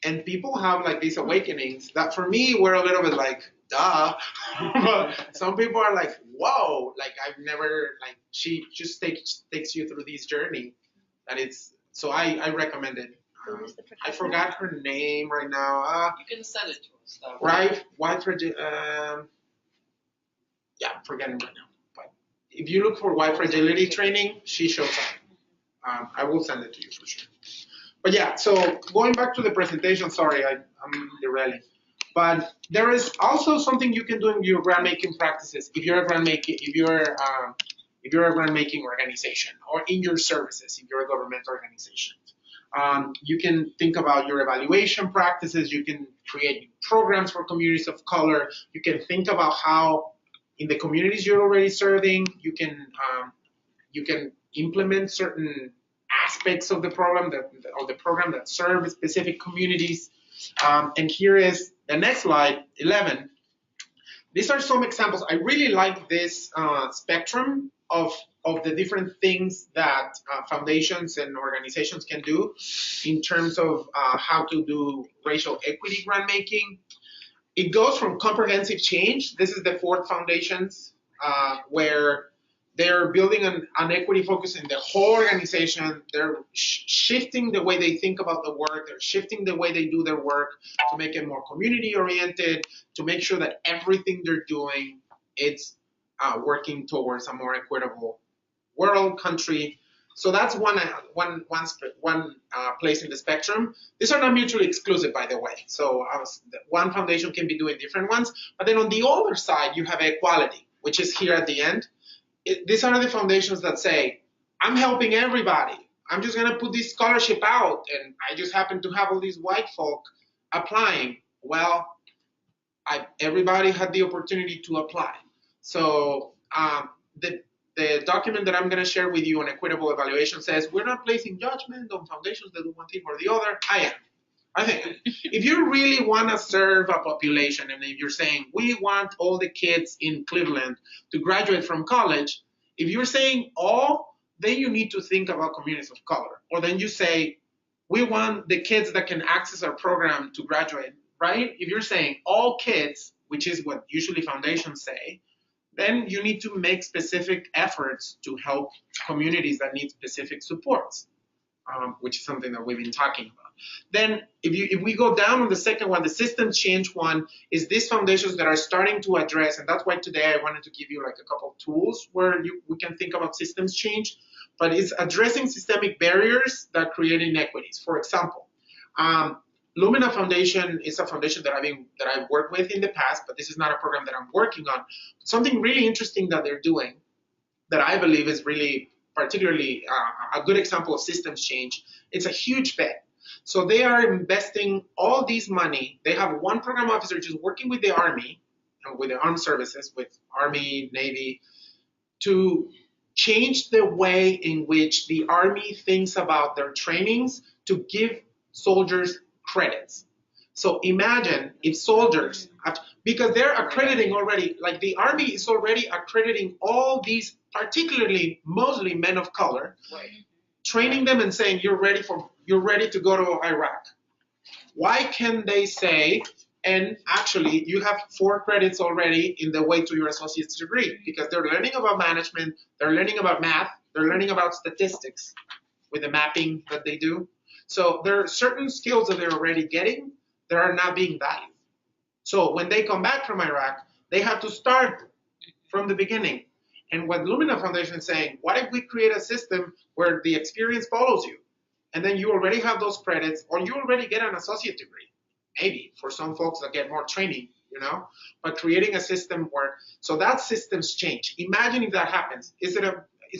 And people have like these awakenings that for me were a little bit like, duh. But some people are like, whoa, like I've never, like she just takes you through this journey. And so I recommend it. I forgot her name right now. You can send it to us. Right? Yeah, I'm forgetting right now. But if you look for white fragility training, she shows up. I will send it to you for sure. But yeah, so going back to the presentation, sorry, I'm derailing. But there is also something you can do in your grant making practices. If you're a grant making organization, or in your services, if you're a government organization. You can think about your evaluation practices. You can create programs for communities of color. You can think about how in the communities you're already serving, you can implement certain aspects of the program that serve specific communities. And here is the next slide, 11. These are some examples. I really like this spectrum of the different things that foundations and organizations can do in terms of how to do racial equity grant making. It goes from comprehensive change. This is the 4th foundations where they're building an equity focus in the whole organization. They're shifting the way they think about the work. They're shifting the way they do their work to make it more community oriented, to make sure that everything they're doing is working towards a more equitable world, country. So that's one place in the spectrum. These are not mutually exclusive, by the way. So one foundation can be doing different ones. But then on the other side, you have equality, which is here at the end. These are the foundations that say, I'm helping everybody. I'm just going to put this scholarship out, and I just happen to have all these white folk applying. Well, everybody had the opportunity to apply. So the document that I'm going to share with you on equitable evaluation says, we're not placing judgment on foundations that do one thing or the other. I am. I think if you really want to serve a population, and if you're saying we want all the kids in Cleveland to graduate from college, if you're saying all, then you need to think about communities of color. Or then you say we want the kids that can access our program to graduate, right? If you're saying all kids, which is what usually foundations say, then you need to make specific efforts to help communities that need specific supports, which is something that we've been talking about. Then if we go down on the second one, the systems change one, is these foundations that are starting to address, and that's why today I wanted to give you like a couple of tools where we can think about systems change, but it's addressing systemic barriers that create inequities. For example, Lumina Foundation is a foundation that I've worked with in the past, but this is not a program that I'm working on. Something really interesting that they're doing that I believe is really particularly a good example of systems change. It's a huge bet. So they are investing all this money. They have one program officer just working with the Army and with the armed services, with Army, Navy, to change the way in which the Army thinks about their trainings to give soldiers credits. So imagine if soldiers, because they're accrediting already, like the Army is already accrediting all these, particularly mostly men of color, training them and saying you're ready to go to Iraq. Why can they say, and actually you have 4 credits already in the way to your associate's degree, because they're learning about management, they're learning about math, they're learning about statistics with the mapping that they do. So there are certain skills that they're already getting that are not being valued. So when they come back from Iraq, they have to start from the beginning. And what Lumina Foundation is saying, what if we create a system where the experience follows you? And then you already have those credits, or you already get an associate degree, maybe for some folks that get more training, you know, but creating a system where, so that systems change. Imagine if that happens. It's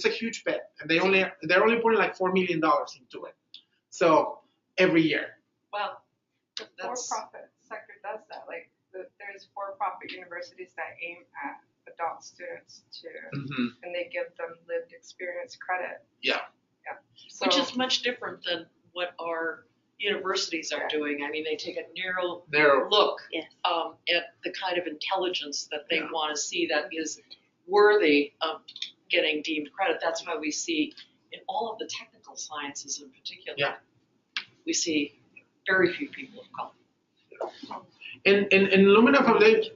a huge bet, and they're only putting like $4 million into it. So every year. Well, the for-profit sector does that. Like there's for-profit universities that aim at adult students too, and they give them lived experience credit. Yeah. So, which is much different than what our universities are doing. I mean, they take a narrow look at the kind of intelligence that they want to see that is worthy of getting deemed credit. That's why we see in all of the technical sciences in particular, we see very few people of color. In Lumina Foundation,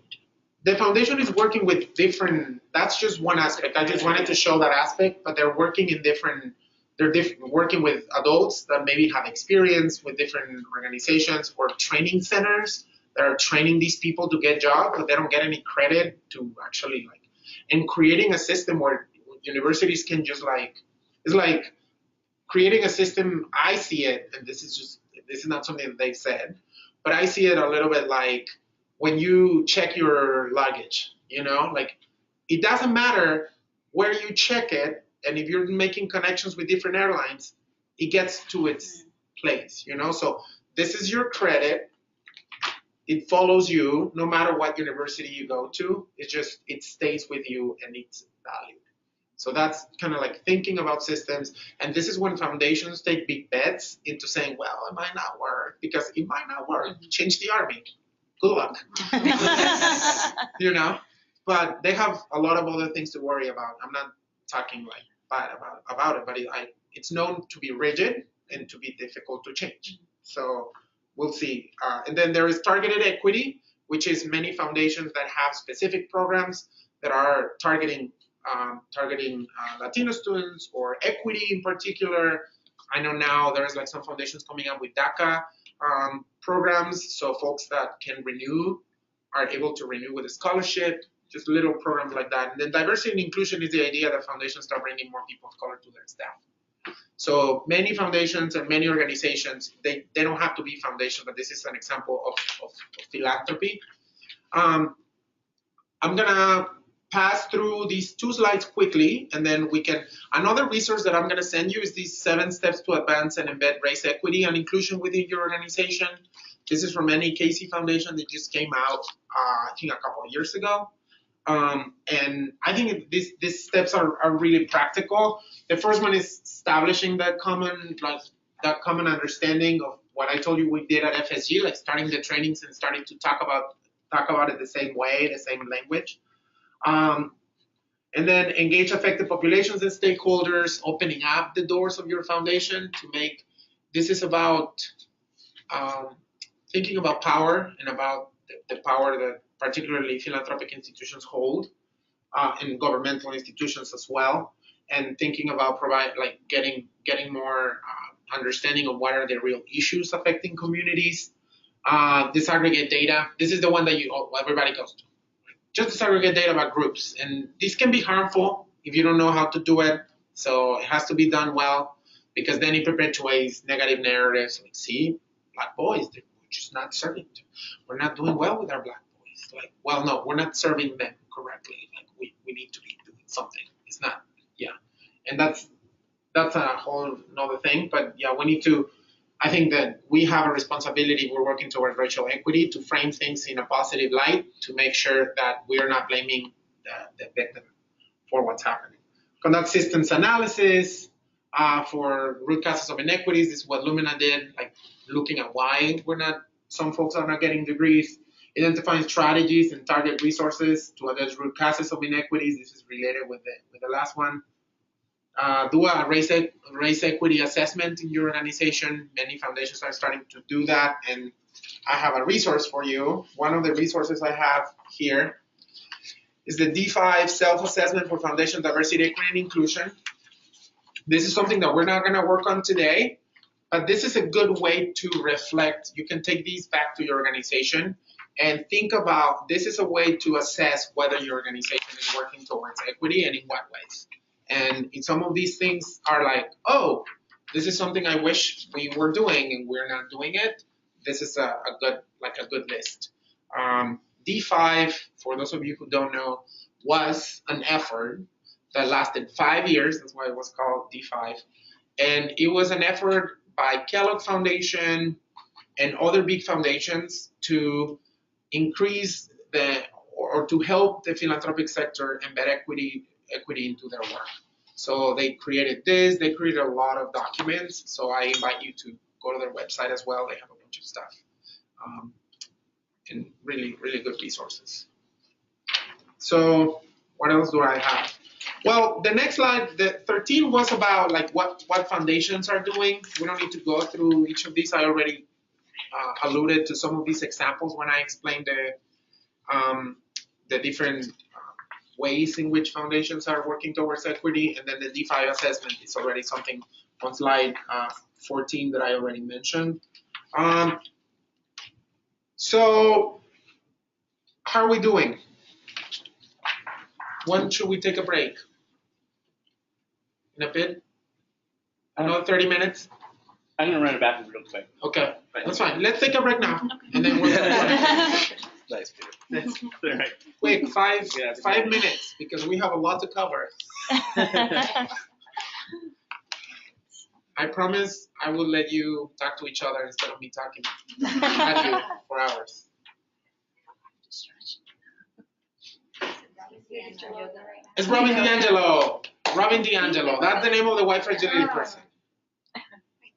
the foundation is working with different, that's just one aspect. I just wanted to show that aspect, but they're working in different, working with adults that maybe have experience with different organizations or training centers that are training these people to get jobs, but they don't get any credit to actually like, and creating a system where universities can just like, it's like creating a system, I see it, and this is not something that they've said, but I see it a little bit like when you check your luggage, you know, like it doesn't matter where you check it, and if you're making connections with different airlines, it gets to its place, you know? So this is your credit. It follows you no matter what university you go to. It stays with you and it's valued. So that's kind of like thinking about systems. And this is when foundations take big bets into saying, well, it might not work, because it might not work. Change the Army. Good luck. You know? But they have a lot of other things to worry about. I'm not talking like bad about it, but it's known to be rigid and to be difficult to change. So we'll see. And then there is targeted equity, which is many foundations that have specific programs that are targeting Latino students or equity in particular. I know now there's like some foundations coming up with DACA programs, so folks that can renew are able to renew with a scholarship, just little programs like that. And then diversity and inclusion is the idea that foundations start bringing more people of color to their staff. So many foundations and many organizations, they don't have to be foundations, but this is an example of philanthropy. I'm gonna pass through these 2 slides quickly, and then we can, another resource that I'm gonna send you is these 7 steps to advance and embed race equity and inclusion within your organization. This is from NECASI Foundation that just came out, I think a couple of years ago. And I think these steps are really practical. The first one is establishing that common understanding of what I told you we did at FSG, like starting the trainings and starting to talk about it the same way, the same language. And then engage affected populations and stakeholders, opening up the doors of your foundation to make, this is about thinking about power and about the power that particularly philanthropic institutions hold, and governmental institutions as well, and thinking about getting more understanding of what are the real issues affecting communities. Disaggregate data. This is the one that everybody goes to. Just disaggregate data about groups, and this can be harmful if you don't know how to do it. So it has to be done well, because then it perpetuates negative narratives. Like, see, Black boys, we're just not serving them. We're not doing well with our Black boys. Like, well, no, we're not serving them correctly. Like, we need to be doing something. It's not, yeah. And that's a whole another thing. But yeah, we need to, I think that we have a responsibility, we're working towards racial equity, to frame things in a positive light, to make sure that we are not blaming the victim for what's happening. Conduct systems analysis for root causes of inequities. This is what Lumina did, like looking at why some folks are not getting degrees. Identifying strategies and target resources to address root causes of inequities. This is related with the last one. Do a race equity assessment in your organization. Many foundations are starting to do that, and I have a resource for you. One of the resources I have here is the D5 self-assessment for foundation diversity, equity, and inclusion. This is something that we're not going to work on today, but this is a good way to reflect. You can take these back to your organization and think about, this is a way to assess whether your organization is working towards equity and in what ways. And some of these things are like, oh, this is something I wish we were doing and we're not doing it. This is a good list. D5, for those of you who don't know, was an effort that lasted 5 years. That's why it was called D5. And it was an effort by Kellogg Foundation and other big foundations to increase or to help the philanthropic sector embed equity into their work. So they created this, they created a lot of documents. So I invite you to go to their website as well. They have a bunch of stuff and really, really good resources. So what else do I have? Well, the next slide, the 13 was about like what foundations are doing. We don't need to go through each of these. I already alluded to some of these examples when I explained the different ways in which foundations are working towards equity, and then the D5 assessment is already something on slide 14 that I already mentioned. So how are we doing? When should we take a break? In a bit? Another 30 minutes? I'm gonna run it back real quick. Okay, that's fine. Let's take a break now, and then we'll Nice, Peter. That's all right. quick, 5 minutes, because we have a lot to cover. I promise I will let you talk to each other instead of me talking at you for hours. It's Robin DiAngelo. Robin DiAngelo. That's the name of the white fragility person.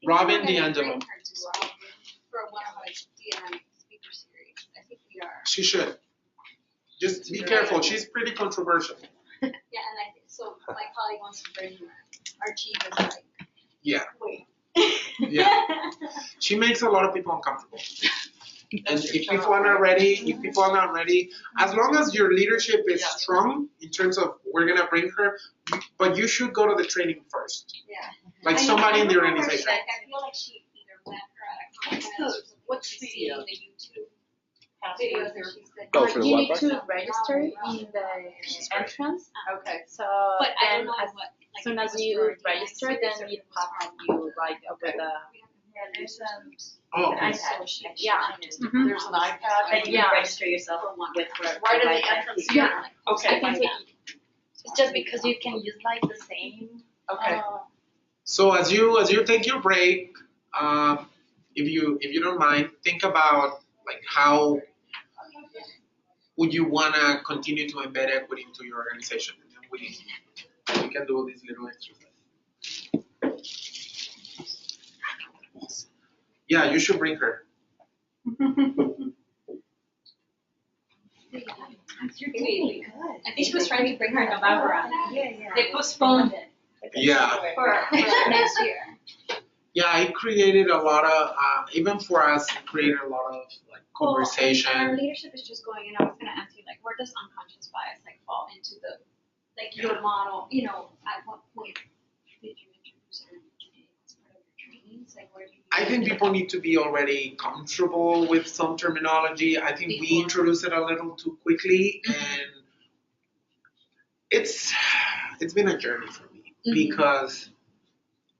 Robin DiAngelo. For one of our DNI speaker series. I think we are. She should. Just be careful. She's pretty controversial. Yeah, and I think so. My colleague wants to bring her. Our chief is like, Yeah. wait. Yeah. She makes a lot of people uncomfortable. And if people are not ready, as long as your leadership is strong in terms of we're gonna bring her, but you should go to the training first. Yeah. Like somebody in the organization. I feel like she either met her at a conference. What's the YouTube videos that she said? Oh, for the you what need part? to register in the entrance. Okay. So But I then don't know as what. Like, soon if as it was you for DNI register, speakers then or it if it was pops up for- you like with a There's Oh, okay. yeah. There's an iPad. And you Yeah. register yourself with Right in the entrance here. Yeah. Okay. I can take it. It's just because you can use like the same. Okay. So as you take your break, if you don't mind, think about like how would you wanna continue to embed equity into your organization, and then we can do this little exercise. Yeah, you should bring her. I think she was trying to bring her in November. They postponed it. Yeah. For next year. Yeah, it created a lot of, even for us, it created a lot of like conversation. Well, our leadership is just going, and I was going to ask you, like, where does unconscious bias like fall into the, like, your model? You know, at what point did you introduce it as part of your trainings? Like, where do you? I think people need to be already comfortable with some terminology. I think we introduced it a little too quickly, and it's been a journey for me because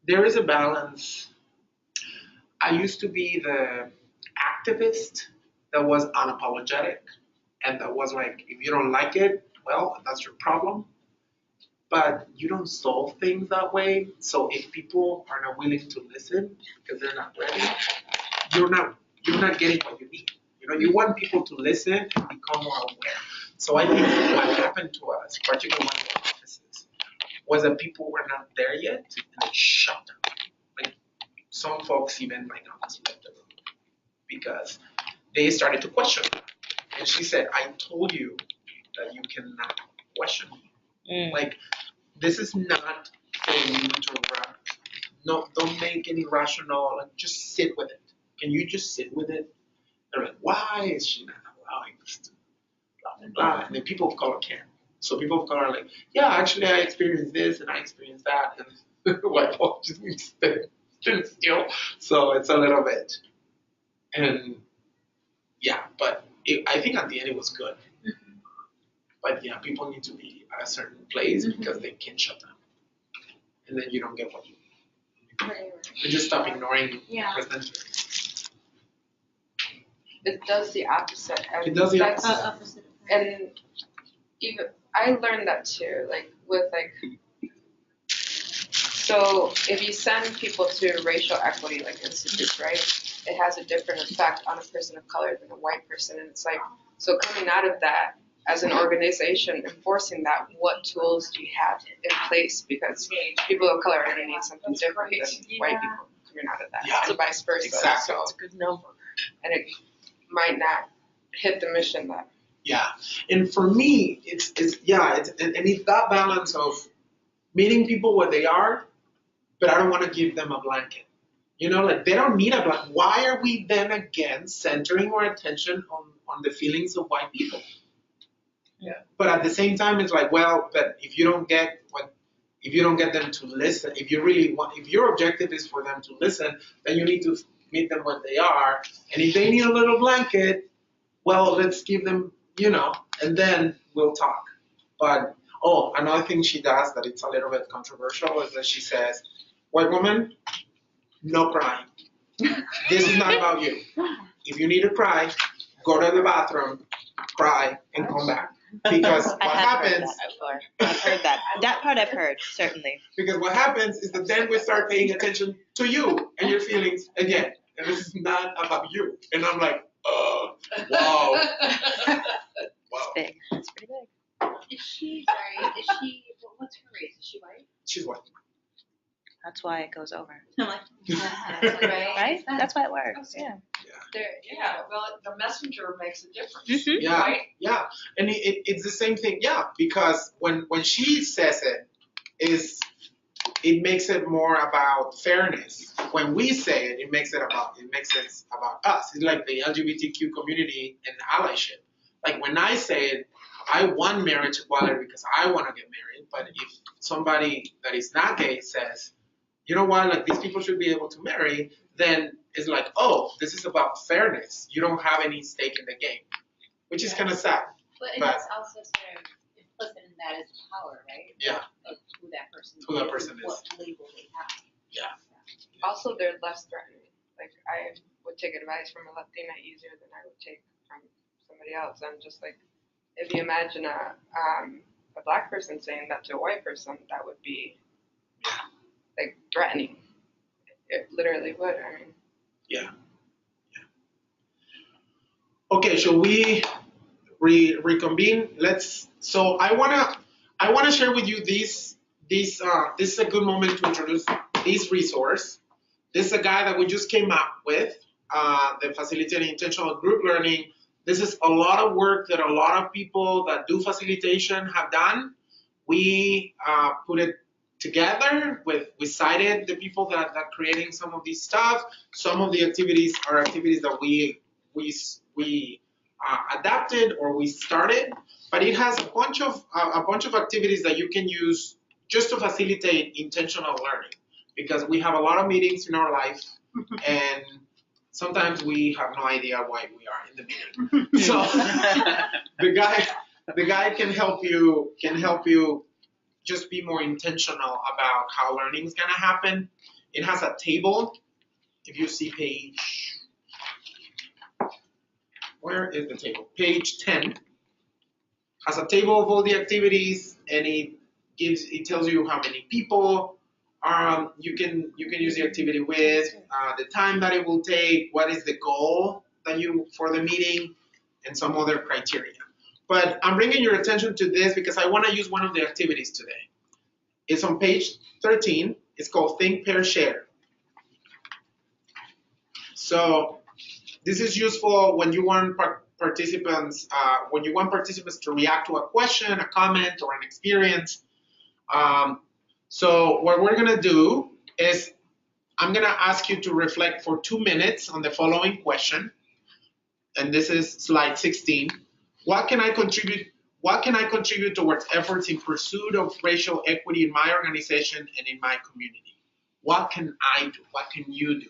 there is a balance. I used to be the activist that was unapologetic and that was like, if you don't like it, well, that's your problem. But you don't solve things that way. So if people are not willing to listen because they're not ready, you're not getting what you need. You know, you want people to listen and become more aware. So I think what happened to us, particularly one of the offices, was that people were not there yet and they shut down. Like some folks even might not have left the room because they started to question her. And she said, I told you that you cannot question me. Like, this is not for you to run. No, don't make any rational, like, just sit with it. Can you just sit with it? They're like, why is she not allowing us to blah, blah, blah. And then people of color can't. So people of color are like, yeah, actually I experienced this and I experienced that. And white folks just stand still. So it's a little bit. And yeah, but I think at the end it was good. But yeah, people need to be at a certain place because they can't shut down. And then you don't get what you need. Right. You just stop ignoring presidential. It does the opposite. It does the opposite. And even I learned that too, like with like. So if you send people to racial equity like institutes, right, it has a different effect on a person of color than a white person, and it's like so coming out of that. As an organization, enforcing that, what tools do you have in place? Because people of color are going to need something different than white people coming out of that, and vice versa. Exactly. So it's a good number, and it might not hit the mission that. Yeah, and for me, it's that balance of meeting people where they are, but I don't want to give them a blanket. You know, like they don't need a blanket. Why are we then again centering our attention on the feelings of white people? Yeah. But at the same time, it's like, well, but if you don't get them to listen, if your objective is for them to listen, then you need to meet them where they are. And if they need a little blanket, well, let's give them, and then we'll talk. But, another thing she does that it's a little bit controversial is that she says, white woman, no crying. This is not about you. If you need to cry, go to the bathroom, cry, and come back. Because what happens... I've heard that. That part I've heard, certainly. Because what happens is that then we start paying attention to you and your feelings again. And this is not about you. And I'm like, wow. Wow. It's big. It's pretty big. What's her race? Is she white? She's white. That's why it goes over. I'm like, Right? That's why it works. Yeah. Well, the messenger makes a difference. Mm-hmm. Yeah, right? yeah. And it's the same thing, yeah, because when she says it makes it more about fairness. When we say it, it makes it about us. It's like the LGBTQ community and allyship. Like when I say it, I want marriage equality because I want to get married. But if somebody that is not gay says, you know what, like these people should be able to marry, then it's like, oh, this is about fairness. You don't have any stake in the game, which is kind of sad. But it's also sort of implicit in that is power, right? Yeah. Of who that person is. What label they have. Yeah. Also, they're less threatening. Like I would take advice from a Latina easier than I would take from somebody else. I'm just like, if you imagine a black person saying that to a white person, that would be like threatening. It literally would. I mean. Yeah. Okay, shall we reconvene? So I wanna share with you this is a good moment to introduce this resource This is a guide that we just came up with, the Facilitating Intentional Group Learning. This is a lot of work that a lot of people that do facilitation have done. We put it together we cited the people that are creating some of these stuff. Some of the activities are activities that we adapted or we started, but it has a bunch of activities that you can use just to facilitate intentional learning, because we have a lot of meetings in our life and sometimes we have no idea why we are in the meeting. So the guy can help you just be more intentional about how learning is gonna happen. It has a table. If you see where is the table? Page 10 has a table of all the activities, and it tells you how many people you can use the activity with, the time that it will take, what is the goal for the meeting, and some other criteria. But I'm bringing your attention to this because I want to use one of the activities today. It's on page 13. It's called Think, Pair, Share. So this is useful when you want participants to react to a question, a comment, or an experience. So what we're gonna do is I'm gonna ask you to reflect for 2 minutes on the following question, and this is slide 16. What can I contribute towards efforts in pursuit of racial equity in my organization and in my community? What can I do? What can you do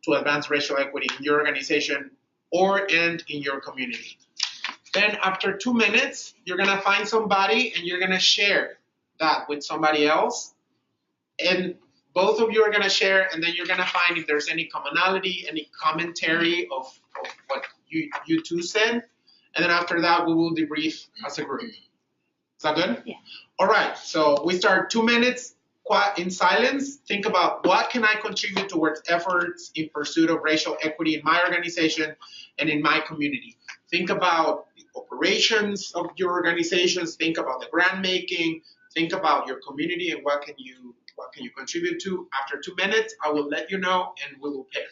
to advance racial equity in your organization and in your community? Then after 2 minutes, you're gonna find somebody and you're gonna share that with somebody else. And both of you are gonna share, and then you're gonna find if there's any commonality, any commentary of what you two said. And then after that, we will debrief as a group. Is that good? Yeah. All right, so we start 2 minutes in silence. Think about what can I contribute towards efforts in pursuit of racial equity in my organization and in my community. Think about the operations of your organizations. Think about the grant making. Think about your community and what can you contribute to. After 2 minutes, I will let you know and we will pair.